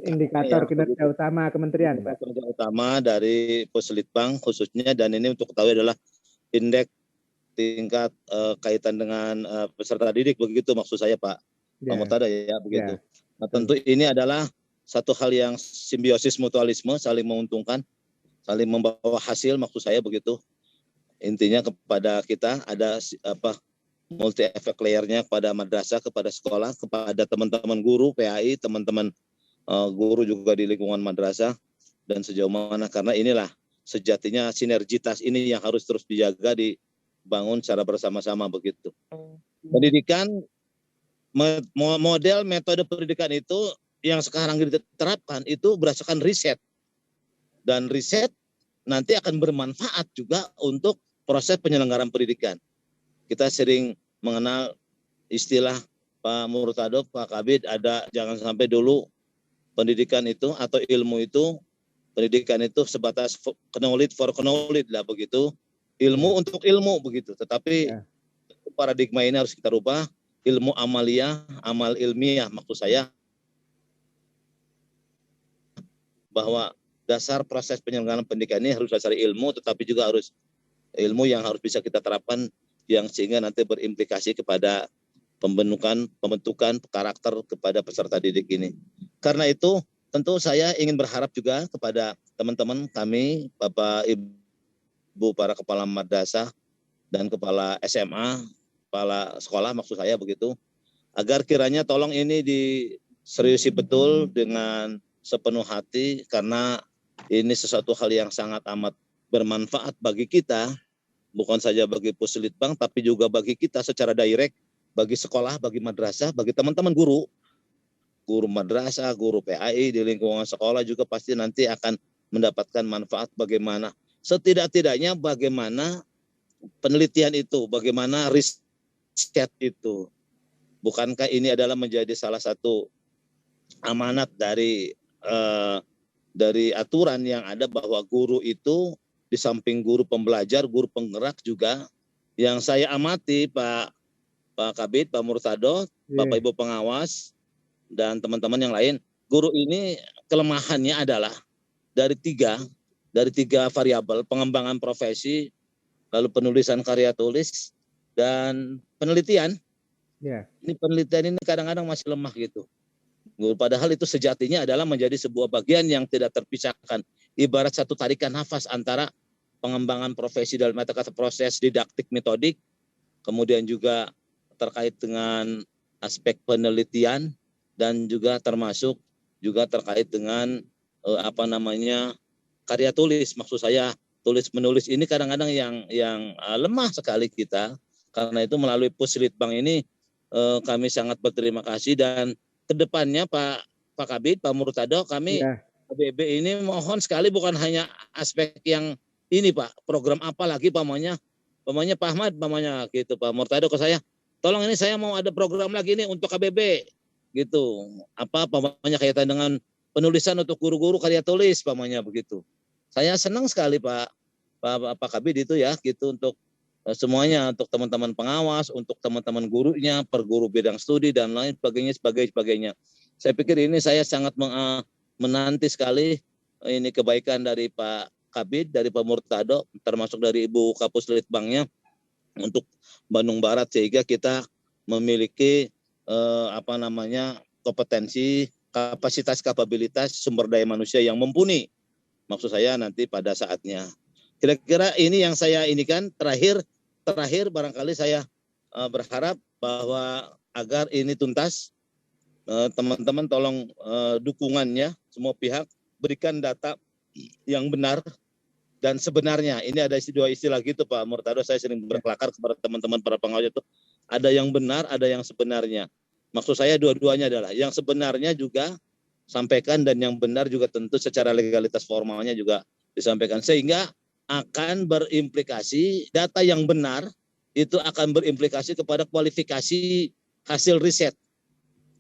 indikator kinerja utama kementerian, Pak. Kinerja utama dari Puslitbang khususnya, dan ini untuk ketahui adalah indeks tingkat kaitan dengan peserta didik begitu maksud saya Pak Murtado ya begitu. Nah tentu ini adalah satu hal yang simbiosis mutualisme, saling menguntungkan, saling membawa hasil maksud saya begitu. Intinya kepada kita ada multi efek layernya kepada madrasah, kepada sekolah, kepada teman-teman guru PAI, teman-teman guru juga di lingkungan madrasah, dan sejauh mana, karena inilah sejatinya sinergitas ini yang harus terus dijaga, dibangun secara bersama-sama begitu. Pendidikan, model metode pendidikan itu yang sekarang diterapkan itu berdasarkan riset, dan riset nanti akan bermanfaat juga untuk proses penyelenggaraan pendidikan. Kita sering mengenal istilah Pak Murtado, Pak Kabid, ada jangan sampai dulu pendidikan itu atau ilmu itu, pendidikan itu sebatas knowledge for knowledge lah begitu, ilmu untuk ilmu begitu. Tetapi paradigma ini harus kita rubah. Ilmu amaliyah, amal ilmiah, maksud saya bahwa dasar proses penyelenggaraan pendidikan ini harus dasar ilmu, tetapi juga harus ilmu yang harus bisa kita terapkan, yang sehingga nanti berimplikasi kepada pembentukan karakter kepada peserta didik ini. Karena itu tentu saya ingin berharap juga kepada teman-teman kami, Bapak Ibu para kepala madrasah dan kepala SMA, kepala sekolah maksud saya begitu, agar kiranya tolong ini diseriusi betul dengan sepenuh hati, karena ini sesuatu hal yang sangat amat bermanfaat bagi kita, bukan saja bagi Puslitbang, tapi juga bagi kita secara direct, bagi sekolah, bagi madrasah, bagi teman-teman guru madrasah, guru PAI di lingkungan sekolah juga pasti nanti akan mendapatkan manfaat bagaimana. Setidak-tidaknya bagaimana penelitian itu, bagaimana riset itu. Bukankah ini adalah menjadi salah satu amanat dari aturan yang ada, bahwa guru itu di samping guru pembelajar, guru penggerak juga. Yang saya amati Pak Kabid, Pak Murtado, Bapak Ibu pengawas dan teman-teman yang lain, guru ini kelemahannya adalah dari tiga variabel: pengembangan profesi, lalu penulisan karya tulis, dan penelitian. Ini penelitian ini kadang-kadang masih lemah gitu. Padahal itu sejatinya adalah menjadi sebuah bagian yang tidak terpisahkan. Ibarat satu tarikan nafas antara pengembangan profesi dalam kata proses didaktik metodik, kemudian juga terkait dengan aspek penelitian, dan juga termasuk juga terkait dengan karya tulis. Maksud saya tulis menulis ini kadang-kadang yang lemah sekali kita. Karena itu melalui Puslitbang ini kami sangat berterima kasih, dan kedepannya Pak Kabid, Pak Murtado, kami PBB ini mohon sekali bukan hanya aspek yang ini Pak, program apa lagi pamannya Pak Ahmad, pamannya gitu Pak Murtado ke saya, tolong ini saya mau ada program lagi nih untuk KBB gitu, pamannya kaitan dengan penulisan untuk guru-guru karya tulis pamannya begitu. Saya senang sekali Pak Kabid itu ya gitu, untuk semuanya, untuk teman-teman pengawas, untuk teman-teman gurunya, perguru bidang studi dan lain sebagainya. Saya pikir ini saya sangat menanti sekali ini kebaikan dari Pak Kabid, dari Pak Murtado, termasuk dari Ibu Kapuslitbangnya untuk Bandung Barat, sehingga kita memiliki kompetensi, kapabilitas sumber daya manusia yang mumpuni. Maksud saya nanti pada saatnya. Kira-kira ini yang saya inikan. Terakhir barangkali saya berharap bahwa agar ini tuntas, teman-teman tolong dukungannya, semua pihak berikan data yang benar dan sebenarnya. Ini ada dua istilah gitu Pak Murtado, saya sering berkelakar kepada teman-teman para pengawas itu, ada yang benar, ada yang sebenarnya. Maksud saya dua-duanya adalah yang sebenarnya juga sampaikan, dan yang benar juga tentu secara legalitas formalnya juga disampaikan, sehingga akan berimplikasi, data yang benar itu akan berimplikasi kepada kualifikasi hasil riset.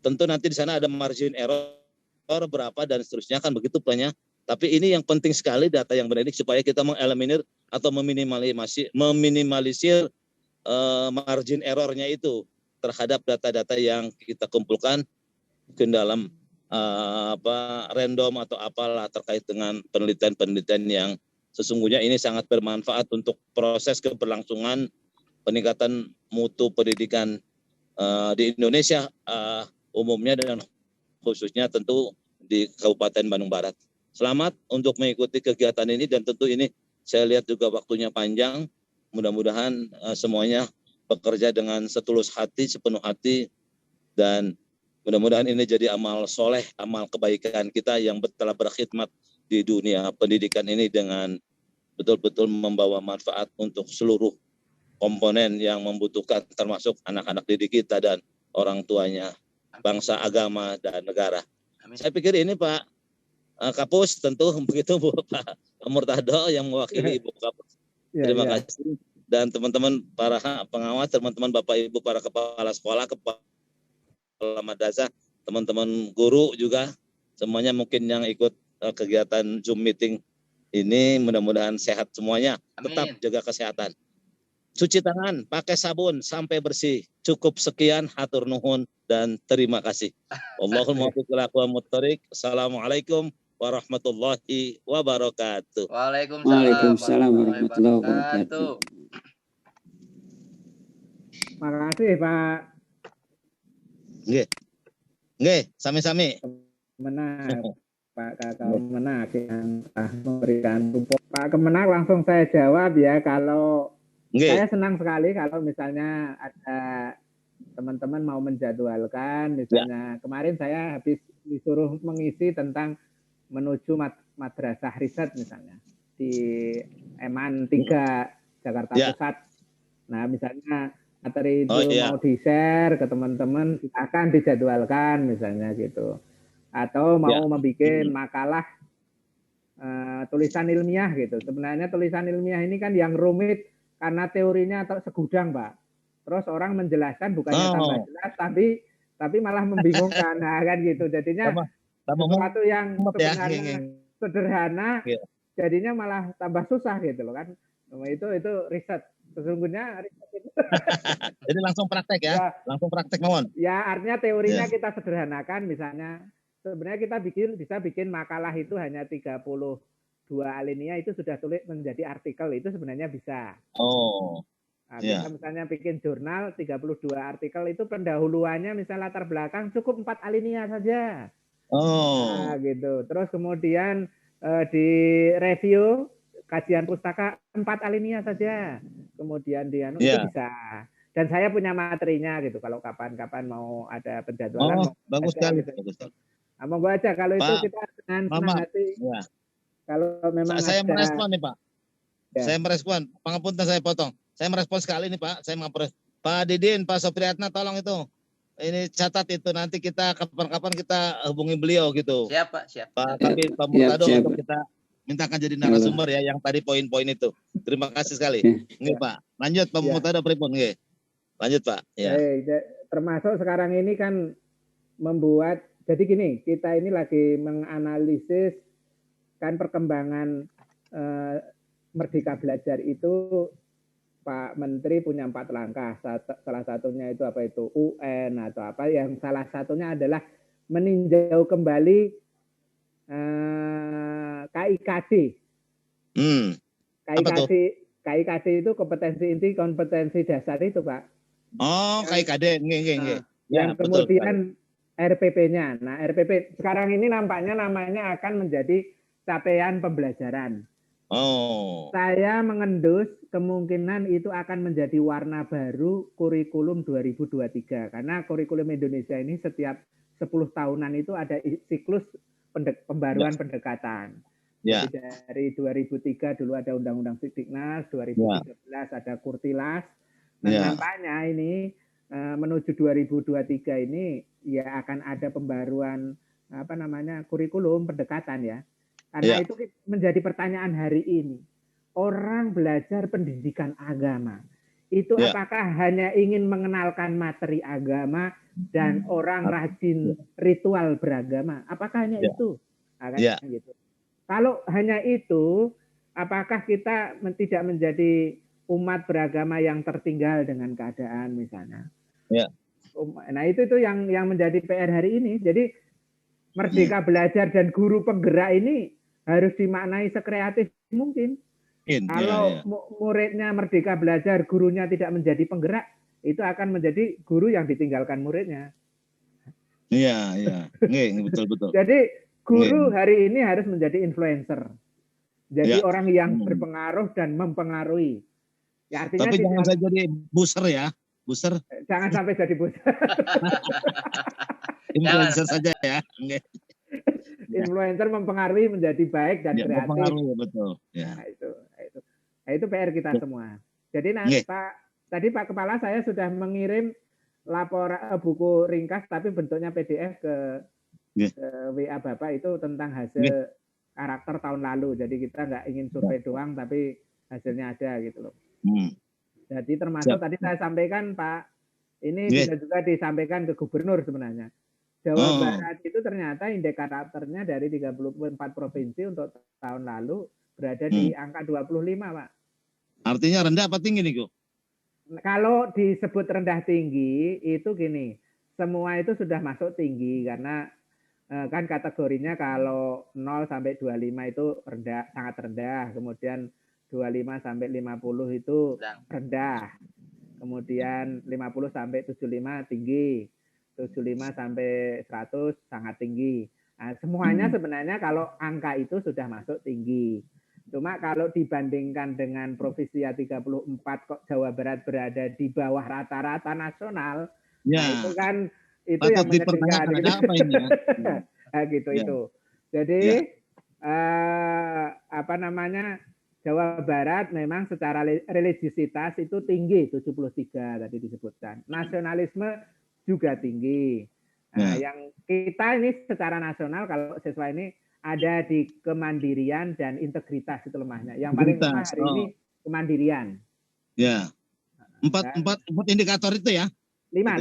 Tentu nanti di sana ada margin error berapa dan seterusnya, kan begitu plannya. Tapi ini yang penting sekali, data yang benar ini, supaya kita mengeliminir atau meminimalisir margin errornya itu terhadap data-data yang kita kumpulkan mungkin dalam random atau apalah terkait dengan penelitian-penelitian yang sesungguhnya ini sangat bermanfaat untuk proses keberlangsungan peningkatan mutu pendidikan di Indonesia umumnya, dan khususnya tentu di Kabupaten Bandung Barat. Selamat untuk mengikuti kegiatan ini, dan tentu ini saya lihat juga waktunya panjang. Mudah-mudahan semuanya bekerja dengan setulus hati, sepenuh hati, dan mudah-mudahan ini jadi amal soleh, amal kebaikan kita yang telah berkhidmat di dunia pendidikan ini dengan betul-betul membawa manfaat untuk seluruh komponen yang membutuhkan, termasuk anak-anak didik kita dan orang tuanya, bangsa, agama, dan negara. Amin. Saya pikir ini Pak Kapus, tentu begitu Pak Murtado yang mewakili Ibu Kapus. Terima kasih. Dan teman-teman para pengawas, teman-teman Bapak Ibu para kepala sekolah, kepala madrasah, teman-teman guru juga, semuanya mungkin yang ikut kegiatan Zoom meeting ini, mudah-mudahan sehat semuanya. Amin. Tetap jaga kesehatan. cuci tangan, pakai sabun sampai bersih. Cukup sekian, hatur nuhun dan terima kasih. Allahumma muwaffiq ila aqwamit thoriq. Assalamualaikum warahmatullahi wabarakatuh. Waalaikumsalam warahmatullahi wabarakatuh. Makasih Pak Nggih, sami-sami. Kemenak, Pak Kakak Kemenak yang telah memberikan support. Pak Kemenak langsung saya jawab ya, kalau saya senang sekali kalau misalnya ada teman-teman mau menjadwalkan, misalnya kemarin saya habis disuruh mengisi tentang menuju madrasah riset misalnya di Eman 3 Jakarta Pusat. Nah misalnya materi itu mau di-share ke teman-teman, akan dijadwalkan misalnya gitu. Atau mau membuat makalah tulisan ilmiah gitu. Sebenarnya tulisan ilmiah ini kan yang rumit karena teorinya atau segudang, Pak. Terus orang menjelaskan bukannya tambah jelas, tapi malah membingungkan, nah, kan gitu. Jadinya sesuatu yang sebenarnya sederhana, jadinya malah tambah susah gitu loh kan. Itu riset. Sesungguhnya riset itu. Jadi langsung praktek ya, langsung praktek mohon. Ya artinya teorinya kita sederhanakan, misalnya sebenarnya kita bisa bikin makalah itu hanya 32 alinea, itu sudah tulis menjadi artikel, itu sebenarnya bisa. Nah, kita misalnya bikin jurnal 32 artikel, itu pendahuluannya misalnya latar belakang cukup 4 alinea saja. Nah, gitu. Terus kemudian di review kajian pustaka 4 alinea saja. Kemudian itu bisa. Dan saya punya materinya gitu. Kalau kapan-kapan mau ada penjadwalan. Bagus sekali. Nah, monggo aja kalau itu kita dengan senang hati. Ya. Kalau memang saya ada, merespon nih Pak. Ya. Saya merespon. Pangapunten saya potong. Saya merespon sekali nih Pak. Saya Pak Didin, Pak Sopriatna, tolong itu. Ini catat itu, nanti kita kapan-kapan kita hubungi beliau gitu. Siap Pak, siap. Pak Kabit, Pak Murtado untuk kita mintakan jadi narasumber ya yang tadi poin-poin itu. Terima kasih sekali. Nggih Pak. Lanjut Pak Murtado pripun nggih. Lanjut Pak. Ya. Termasuk sekarang ini kan membuat, jadi gini, kita ini lagi menganalisis kan perkembangan Merdeka Belajar itu. Pak Menteri punya 4 langkah. Salah satunya itu apa itu? UN atau apa. Yang salah satunya adalah meninjau kembali KIKD. KIKD itu kompetensi inti, kompetensi dasar itu Pak. KIKD. Nggih. Yang kemudian RPP-nya. Nah RPP sekarang ini nampaknya namanya akan menjadi capaian pembelajaran. Saya mengendus kemungkinan itu akan menjadi warna baru kurikulum 2023. Karena kurikulum Indonesia ini setiap 10 tahunan itu ada siklus pembaruan pendekatan. Jadi dari 2003 dulu ada Undang-Undang Sidiknas, 2013 ada Kurtilas. Nah, nampaknya ini menuju 2023 ini ya akan ada pembaruan kurikulum pendekatan ya. Karena itu menjadi pertanyaan hari ini. Orang belajar pendidikan agama, itu apakah hanya ingin mengenalkan materi agama dan orang rajin ritual beragama? Apakah hanya itu? Gitu. Kalau hanya itu, apakah kita tidak menjadi umat beragama yang tertinggal dengan keadaan misalnya? Nah itu yang menjadi PR hari ini. Jadi Merdeka Belajar dan guru penggerak ini harus dimaknai sekreatif mungkin. Kalau muridnya Merdeka Belajar, gurunya tidak menjadi penggerak, itu akan menjadi guru yang ditinggalkan muridnya. Iya. Betul. Jadi guru hari ini harus menjadi influencer. Jadi orang yang berpengaruh dan mempengaruhi. Ya, artinya tapi jangan saja jadi booster ya. Booster. Jangan sampai jadi booster. Influencer saja ya. Influencer mempengaruhi menjadi baik dan kreatif. Mempengaruhi, betul. Ya. Nah, itu PR kita semua. Jadi tadi Pak Kepala saya sudah mengirim laporan buku ringkas tapi bentuknya PDF ke WA Bapak itu tentang hasil karakter tahun lalu. Jadi kita nggak ingin survei doang tapi hasilnya ada gitu loh. Jadi termasuk tadi saya sampaikan Pak, ini bisa juga disampaikan ke gubernur sebenarnya. Jawa Barat itu ternyata indeks karakternya dari 34 provinsi untuk tahun lalu berada di angka 25, Pak. Artinya rendah apa tinggi nih, Gu? Kalau disebut rendah tinggi itu gini, semua itu sudah masuk tinggi karena kan kategorinya kalau 0 sampai 25 itu rendah, sangat rendah. Kemudian 25 sampai 50 itu rendah. Kemudian 50 sampai 75 tinggi. 75 sampai 100 sangat tinggi. Nah, semuanya sebenarnya kalau angka itu sudah masuk tinggi. Cuma kalau dibandingkan dengan Provisia 34 kok Jawa Barat berada di bawah rata-rata nasional, Ya. nah itu kan itu Patut yang menyedihkan dipertanyakan, gitu. ada apa ini ya? Nah, gitu Ya. itu. Jadi apa namanya, Jawa Barat memang secara religiusitas itu tinggi, 73 tadi disebutkan. Nasionalisme juga tinggi. Nah, yang kita ini secara nasional kalau siswa ini ada di kemandirian dan integritas itu lemahnya. Yang paling lemah hari ini kemandirian. Ya. Empat indikator itu ya? Lima.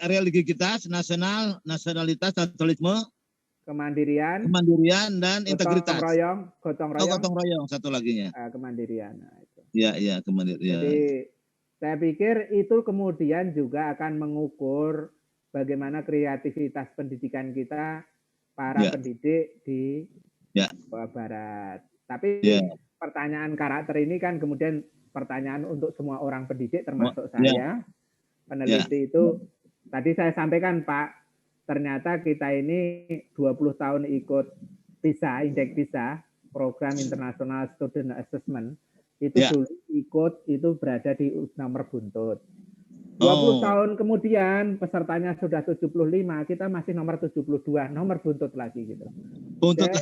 Religiositas, nasionalitas, nasionalisme, kemandirian dan integritas. Gotong royong satu laginya. Kemandirian. Nah, itu. Ya, kemandirian. Jadi saya pikir itu kemudian juga akan mengukur bagaimana kreativitas pendidikan kita para pendidik di Jawa Barat. Tapi pertanyaan karakter ini kan kemudian pertanyaan untuk semua orang pendidik termasuk saya, peneliti itu. Tadi saya sampaikan Pak, ternyata kita ini 20 tahun ikut PISA, Indeks PISA, Program International Student Assessment, itu dulu ikut itu berada di nomor buntut. 20 tahun kemudian pesertanya sudah 75, kita masih nomor 72, nomor buntut lagi gitu. Buntut.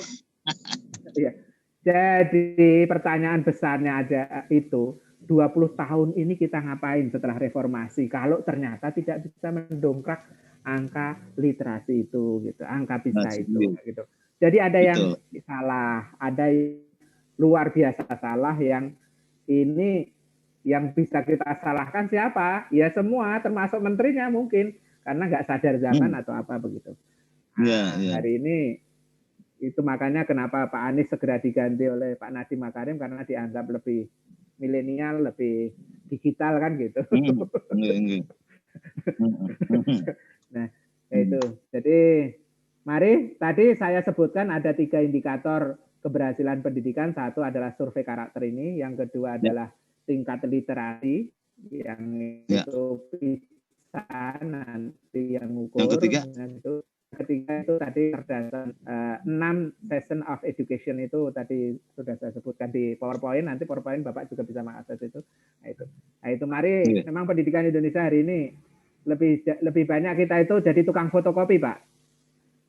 Jadi pertanyaan besarnya aja itu, 20 tahun ini kita ngapain setelah reformasi kalau ternyata tidak bisa mendongkrak angka literasi itu gitu, angka PISA itu gitu. Jadi ada yang salah, ada yang luar biasa salah, yang ini yang bisa kita salahkan siapa? Ya semua, termasuk menterinya mungkin, karena nggak sadar zaman atau apa begitu. Nah, hari ini itu makanya kenapa Pak Anies segera diganti oleh Pak Nadiem Makarim, karena dianggap lebih milenial, lebih digital kan gitu. Nah itu. Jadi mari, tadi saya sebutkan ada 3 indikator keberhasilan pendidikan. Satu adalah survei karakter ini, yang kedua adalah tingkat literasi, yang itu bisa nanti yang mengukur. Yang ketiga itu tadi berdasarkan 6 session of education itu tadi sudah saya sebutkan di PowerPoint. Nanti PowerPoint Bapak juga bisa mengakses itu. Nah itu mari, memang pendidikan Indonesia hari ini lebih banyak kita itu jadi tukang fotokopi Pak.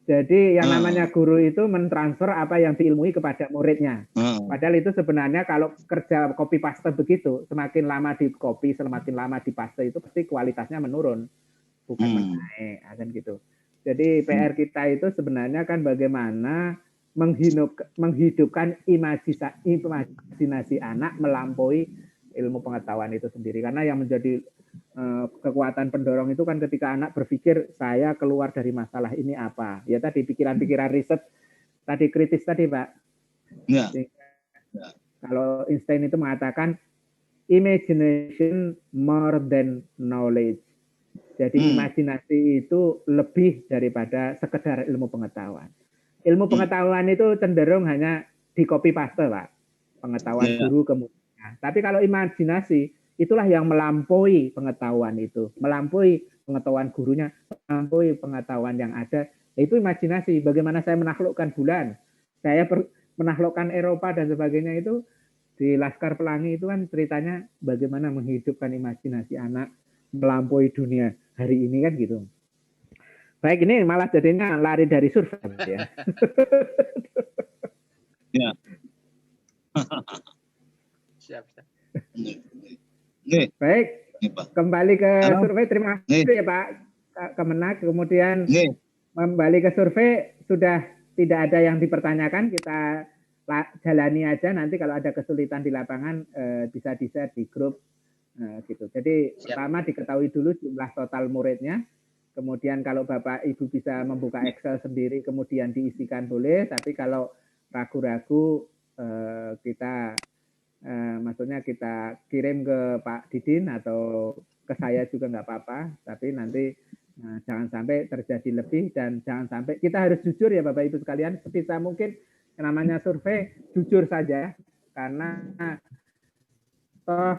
Jadi yang namanya guru itu mentransfer apa yang diilmui kepada muridnya. Padahal itu sebenarnya kalau kerja copy paste begitu, semakin lama di copy, semakin lama di paste itu pasti kualitasnya menurun, bukan menaik, kan gitu. Jadi PR kita itu sebenarnya kan bagaimana menghidupkan imajinasi anak melampaui ilmu pengetahuan itu sendiri. Karena yang menjadi kekuatan pendorong itu kan ketika anak berpikir saya keluar dari masalah ini apa. Ya tadi pikiran-pikiran riset, tadi kritis tadi Pak. Ya. Kalau Einstein itu mengatakan imagination more than knowledge. Jadi imajinasi itu lebih daripada sekedar ilmu pengetahuan. Ilmu pengetahuan itu cenderung hanya di copy paste Pak. Pengetahuan guru kemudian. Tapi kalau imajinasi itulah yang melampaui pengetahuan itu, melampaui pengetahuan gurunya, melampaui pengetahuan yang ada. Itu imajinasi. Bagaimana saya menaklukkan bulan, saya menaklukkan Eropa dan sebagainya itu di Laskar Pelangi itu kan ceritanya bagaimana menghidupkan imajinasi anak melampaui dunia hari ini kan gitu. Baik, ini malah jadinya lari dari survei ya. Ya. Siap. Baik, kembali ke survei. Terima kasih ya Pak Kemenak. Kemudian kembali ke survei, sudah tidak ada yang dipertanyakan, kita jalani aja. Nanti kalau ada kesulitan di lapangan bisa di-share di grup gitu. Jadi pertama diketahui dulu jumlah total muridnya. Kemudian kalau Bapak Ibu bisa membuka Excel sendiri kemudian diisikan boleh. Tapi kalau ragu-ragu kita maksudnya kita kirim ke Pak Didin atau ke saya juga nggak apa-apa, tapi nanti jangan sampai terjadi lebih dan jangan sampai kita harus jujur ya Bapak Ibu sekalian, sebisa mungkin namanya survei jujur saja karena toh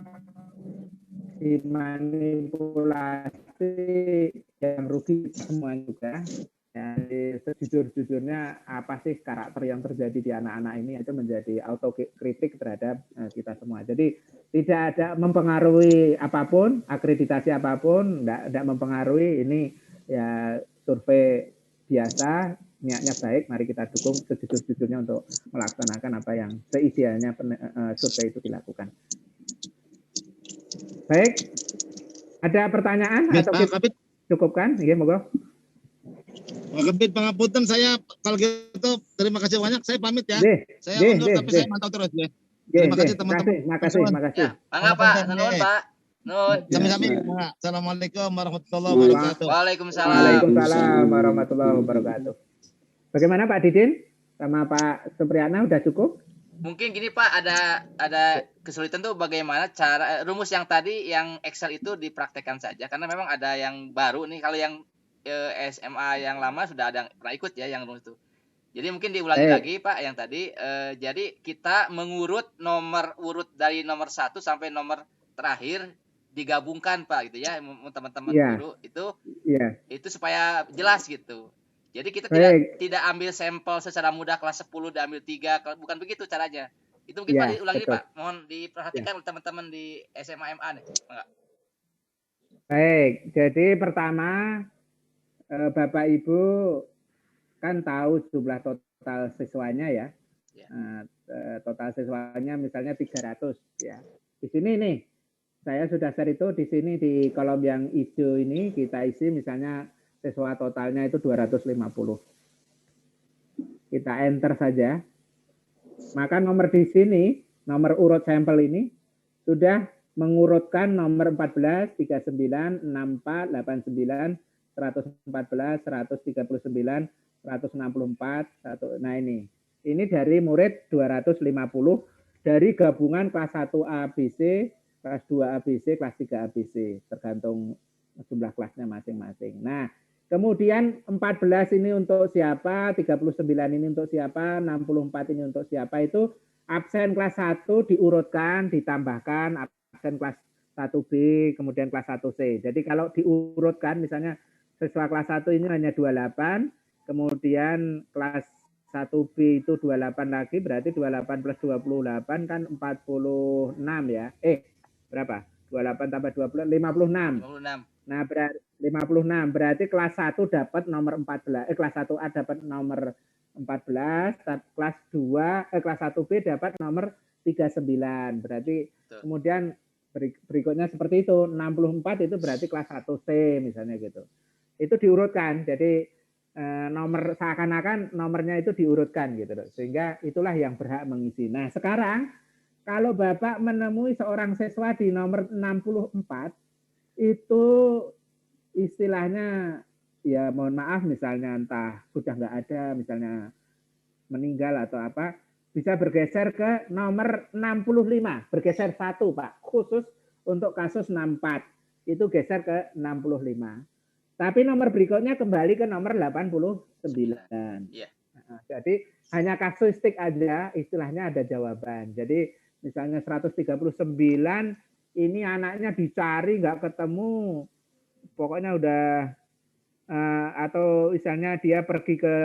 dimanipulasi yang rugi semua juga. Jadi sejujur-jujurnya apa sih karakter yang terjadi di anak-anak ini itu menjadi autokritik terhadap kita semua. Jadi tidak ada mempengaruhi apapun, akreditasi apapun, tidak mempengaruhi. Ini ya survei biasa, niatnya baik, mari kita dukung sejujur-jujurnya untuk melaksanakan apa yang seidealnya survei itu dilakukan. Baik, ada pertanyaan atau kita cukupkan? Iya, monggo. Pak Kabid, pangapunten saya kalau gitu terima kasih banyak, saya pamit ya. Saya undur tapi saya mantau terus ya. Terima kasih teman-teman. Makasih. Ya, mangga Pak, nuhun Pak. Nuhun. Sami-sami. Assalamualaikum warahmatullahi wabarakatuh. Waalaikumsalam. Waalaikumsalam warahmatullahi wabarakatuh. Bagaimana Pak Didin sama Pak Supriyatna udah cukup? Mungkin gini Pak, ada kesulitan tuh bagaimana cara rumus yang tadi yang Excel itu dipraktekkan saja karena memang ada yang baru nih, kalau yang SMA yang lama sudah ada yang pernah ikut ya yang rumus itu. Jadi mungkin diulangi lagi Pak yang tadi. Jadi kita mengurut nomor urut dari nomor 1 sampai nomor terakhir digabungkan Pak gitu ya teman-teman guru itu supaya jelas gitu. Jadi kita tidak ambil sampel secara mudah kelas 10 diambil 3, bukan begitu caranya. Itu mungkin Pak diulangi Pak. Mohon diperhatikan oleh teman-teman di SMA MA nih. Enggak. Baik, jadi pertama Bapak Ibu kan tahu jumlah total siswanya ya. Total siswanya misalnya 300 ya. Di sini nih saya sudah share itu di sini di kolom yang hijau ini kita isi misalnya siswa totalnya itu 250. Kita enter saja. Maka nomor di sini, nomor urut sampel ini sudah mengurutkan nomor 14, 39, 64, 89, 114, 139, 164, nah ini dari murid 250 dari gabungan kelas 1 ABC, kelas 2 ABC, kelas 3 ABC, tergantung jumlah kelasnya masing-masing. Nah, kemudian 14 ini untuk siapa, 39 ini untuk siapa, 64 ini untuk siapa, itu absen kelas 1 diurutkan, ditambahkan absen kelas 1B, kemudian kelas 1C. Jadi kalau diurutkan misalnya siswa kelas 1 ini hanya 28, kemudian kelas 1B itu 28 lagi, berarti 28 plus 28 kan 46 ya. Berapa? 28 tambah 20, 56. Nah, berarti 56, berarti kelas 1 dapat nomor 14, kelas 1A dapat nomor 14, kelas 2, kelas 1B dapat nomor 39. Berarti kemudian berikutnya seperti itu, 64 itu berarti kelas 1C misalnya gitu. Itu diurutkan, jadi nomor seakan-akan nomornya itu diurutkan gitu loh. Sehingga itulah yang berhak mengisi. Nah, sekarang kalau Bapak menemui seorang siswa di nomor 64 itu istilahnya ya mohon maaf misalnya entah sudah nggak ada, misalnya meninggal atau apa, bisa bergeser ke nomor 65, bergeser 1 Pak, khusus untuk kasus 64 itu geser ke 65. Tapi nomor berikutnya kembali ke nomor 89. Jadi hanya kasuistik aja, istilahnya ada jawaban. Jadi misalnya 139 ini anaknya dicari nggak ketemu, pokoknya udah atau misalnya dia pergi ke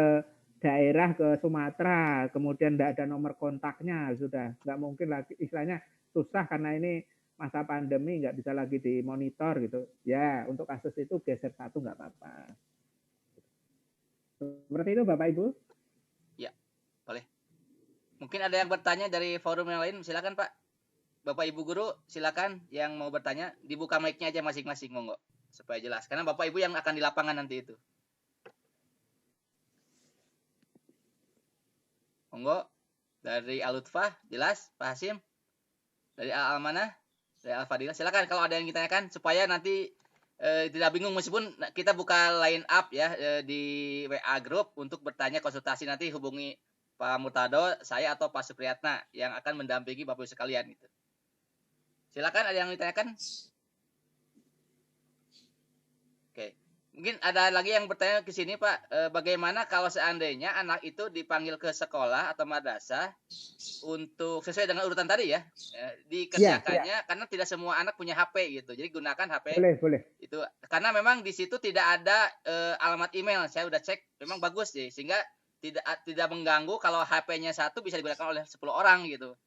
daerah ke Sumatera, kemudian nggak ada nomor kontaknya, sudah nggak mungkin lagi, istilahnya susah karena ini masa pandemi nggak bisa lagi dimonitor gitu. Ya untuk kasus itu geser 1 nggak apa-apa. Seperti itu Bapak Ibu. Ya boleh. Mungkin ada yang bertanya dari forum yang lain, silakan Pak. Bapak Ibu guru silakan yang mau bertanya, dibuka mic-nya aja masing-masing monggo supaya jelas. Karena Bapak Ibu yang akan di lapangan nanti itu. Monggo dari Al-Lutfah jelas, Pak Hasim. Dari Al-Almanah, dari Al-Fadilah. Silakan kalau ada yang ditanyakan supaya nanti tidak bingung, meskipun kita buka line up ya di WA group untuk bertanya konsultasi, nanti hubungi Pak Murtado, saya atau Pak Supriyatna yang akan mendampingi Bapak Ibu sekalian gitu. Silakan, ada yang ditanyakan? Oke. Mungkin ada lagi yang bertanya ke sini Pak, bagaimana kalau seandainya anak itu dipanggil ke sekolah atau madrasah untuk sesuai dengan urutan tadi ya, dikerjakannya karena tidak semua anak punya HP gitu. Jadi gunakan HP. Boleh. Itu karena memang di situ tidak ada alamat email. Saya udah cek, memang bagus sih sehingga tidak mengganggu kalau HP-nya satu bisa digunakan oleh 10 orang gitu.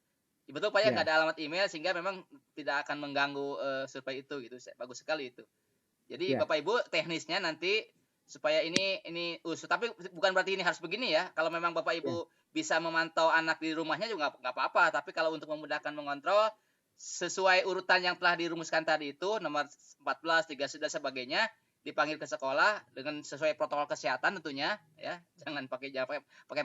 Betul Pak ya, nggak ada alamat email sehingga memang tidak akan mengganggu survei itu gitu. Bagus sekali itu. Jadi Bapak Ibu teknisnya nanti supaya ini tapi bukan berarti ini harus begini ya. Kalau memang Bapak Ibu bisa memantau anak di rumahnya juga nggak apa-apa. Tapi kalau untuk memudahkan mengontrol sesuai urutan yang telah dirumuskan tadi itu nomor 14, 3 dan sebagainya dipanggil ke sekolah dengan sesuai protokol kesehatan tentunya ya. Jangan pakai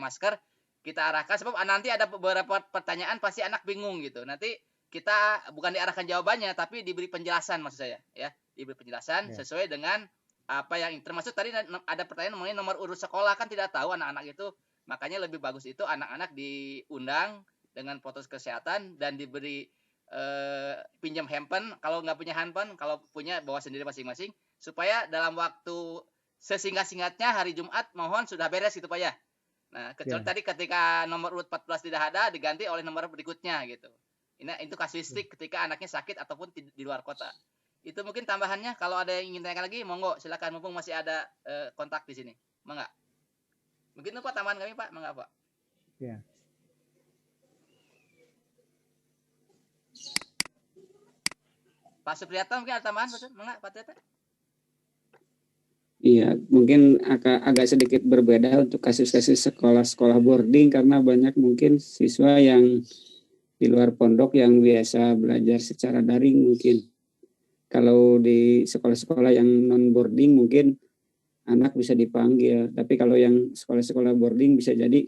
masker. Kita arahkan sebab nanti ada beberapa pertanyaan pasti anak bingung gitu. Nanti kita bukan diarahkan jawabannya tapi diberi penjelasan maksud saya ya. Diberi penjelasan sesuai dengan apa yang termasuk tadi ada pertanyaan mengenai nomor urut sekolah kan tidak tahu anak-anak itu, makanya lebih bagus itu anak-anak diundang dengan protokol kesehatan dan diberi pinjam handphone, kalau nggak punya handphone, kalau punya bawa sendiri masing-masing supaya dalam waktu sesingkat-singkatnya hari Jumat mohon sudah beres gitu Pak ya. Nah kecuali tadi ketika nomor urut 14 tidak ada diganti oleh nomor berikutnya gitu. Ini itu kasuistik ketika anaknya sakit ataupun di luar kota. Itu mungkin tambahannya. Kalau ada yang ingin tanyakan lagi, monggo silakan mumpung masih ada kontak di sini. Mangga. Mungkin itu Pak tambahan kami Pak, mangga Pak. Ya. Pak Supriyatna mungkin ada tambahan Pak? Mangga Pak Tete. Iya, mungkin agak sedikit berbeda untuk kasus-kasus sekolah-sekolah boarding karena banyak mungkin siswa yang di luar pondok yang biasa belajar secara daring mungkin. Kalau di sekolah-sekolah yang non boarding mungkin anak bisa dipanggil, tapi kalau yang sekolah-sekolah boarding bisa jadi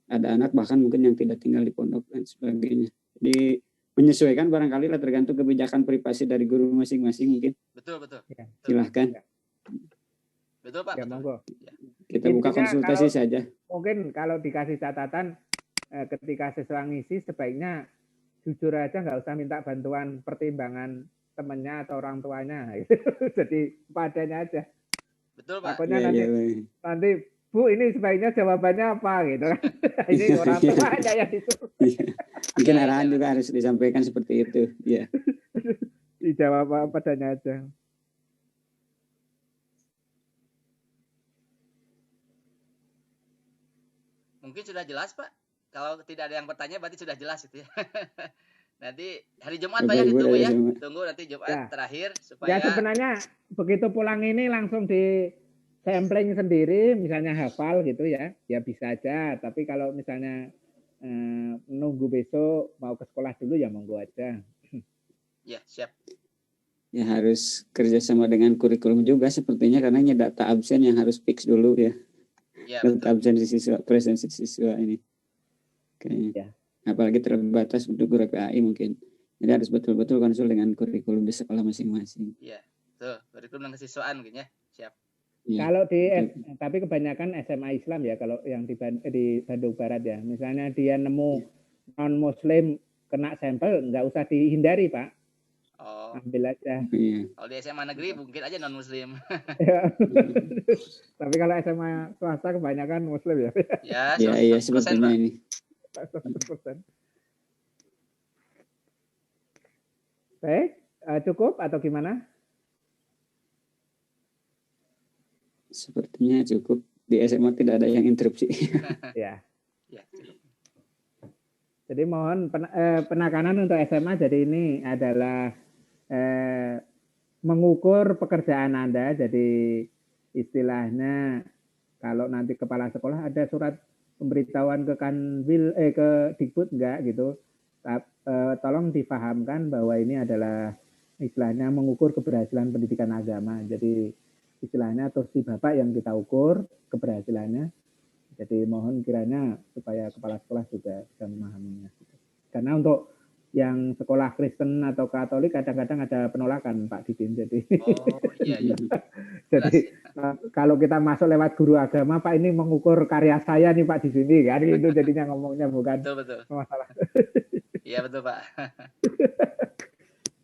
ada anak bahkan mungkin yang tidak tinggal di pondok dan sebagainya. Jadi menyesuaikan barangkali lah tergantung kebijakan privasi dari guru masing-masing mungkin. Betul. Ya. Silahkan. Betul Pak. Ya, monggo. Kita buka konsultasi saja. Mungkin kalau dikasih catatan ketika siswa ngisi sebaiknya jujur aja, nggak usah minta bantuan pertimbangan temannya atau orang tuanya gitu. Jadi padanya aja. Betul Pak. Takutnya nanti Bu ini sebaiknya jawabannya apa gitu kan. Ini orang tuanya yang itu. Mungkin arahan juga harus disampaikan seperti itu. Ya. Dijawab apa padanya aja. Mungkin sudah jelas Pak. Kalau tidak ada yang bertanya berarti sudah jelas itu ya. Nanti hari Jumat Pak ya ditunggu ya. Tunggu nanti Jumat terakhir supaya. Ya sebenarnya begitu pulang ini langsung di sampling sendiri, misalnya hafal gitu ya, ya bisa aja. Tapi kalau misalnya nunggu besok mau ke sekolah dulu ya monggo aja. Ya siap. Ya harus kerjasama dengan kurikulum juga sepertinya karena ini data absen yang harus fix dulu ya. Ya data absen siswa, presensi siswa ini. Kayaknya. Ya. Apalagi terbatas untuk guru PAI mungkin. Jadi harus betul-betul konsul dengan kurikulum di sekolah masing-masing. Iya, betul. Kurikulum dan kesiswaan mungkin ya. Siap. Ya. Kalau tapi kebanyakan SMA Islam ya, kalau yang di Bandung Barat ya. Misalnya dia nemu non-Muslim kena sampel, nggak usah dihindari Pak. Oh. Ambil aja. Iya. Kalau di SMA negeri mungkin aja non-Muslim. Tapi kalau SMA swasta kebanyakan Muslim ya. Ya, iya sepertinya ini. 100%. Baik, cukup atau gimana? Sepertinya cukup. Di SMA tidak ada yang interupsi. Ya. Ya, cukup. Jadi mohon penekanan untuk SMA. Jadi ini adalah mengukur pekerjaan Anda. Jadi istilahnya kalau nanti kepala sekolah ada surat pemberitahuan ke Kanwil ke Dikbud enggak gitu. Tolong dipahamkan bahwa ini adalah istilahnya mengukur keberhasilan pendidikan agama. Jadi istilahnya tosi Bapak yang kita ukur keberhasilannya. Jadi mohon kiranya supaya kepala sekolah juga bisa memahaminya. Karena untuk yang sekolah Kristen atau Katolik kadang-kadang ada penolakan Pak Didin. Jadi Oh iya iya. jadi kalau kita masuk lewat guru agama, Pak ini mengukur karya saya nih Pak di sini kan, itu jadinya ngomongnya bukan Betul. masalah. Iya betul Pak.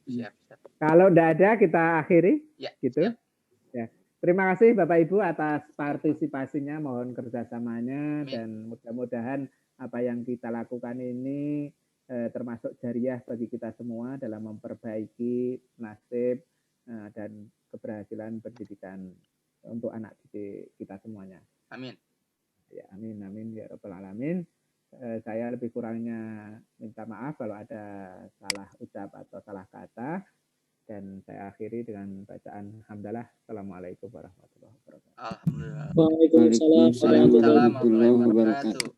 Siap. Kalau tidak ada kita akhiri, Ya, gitu. siap. Ya. Terima kasih Bapak Ibu atas partisipasinya, mohon kerjasamanya dan mudah-mudahan apa yang kita lakukan ini termasuk jariah bagi kita semua dalam memperbaiki nasib dan keberhasilan pendidikan untuk anak didik kita semuanya. Amin. Ya, amin ya rabbal alamin. Saya lebih kurangnya minta maaf kalau ada salah ucap atau salah kata, dan saya akhiri dengan bacaan hamdalah. Assalamualaikum warahmatullahi wabarakatuh. Alhamdulillah. Waalaikumsalam warahmatullahi wabarakatuh.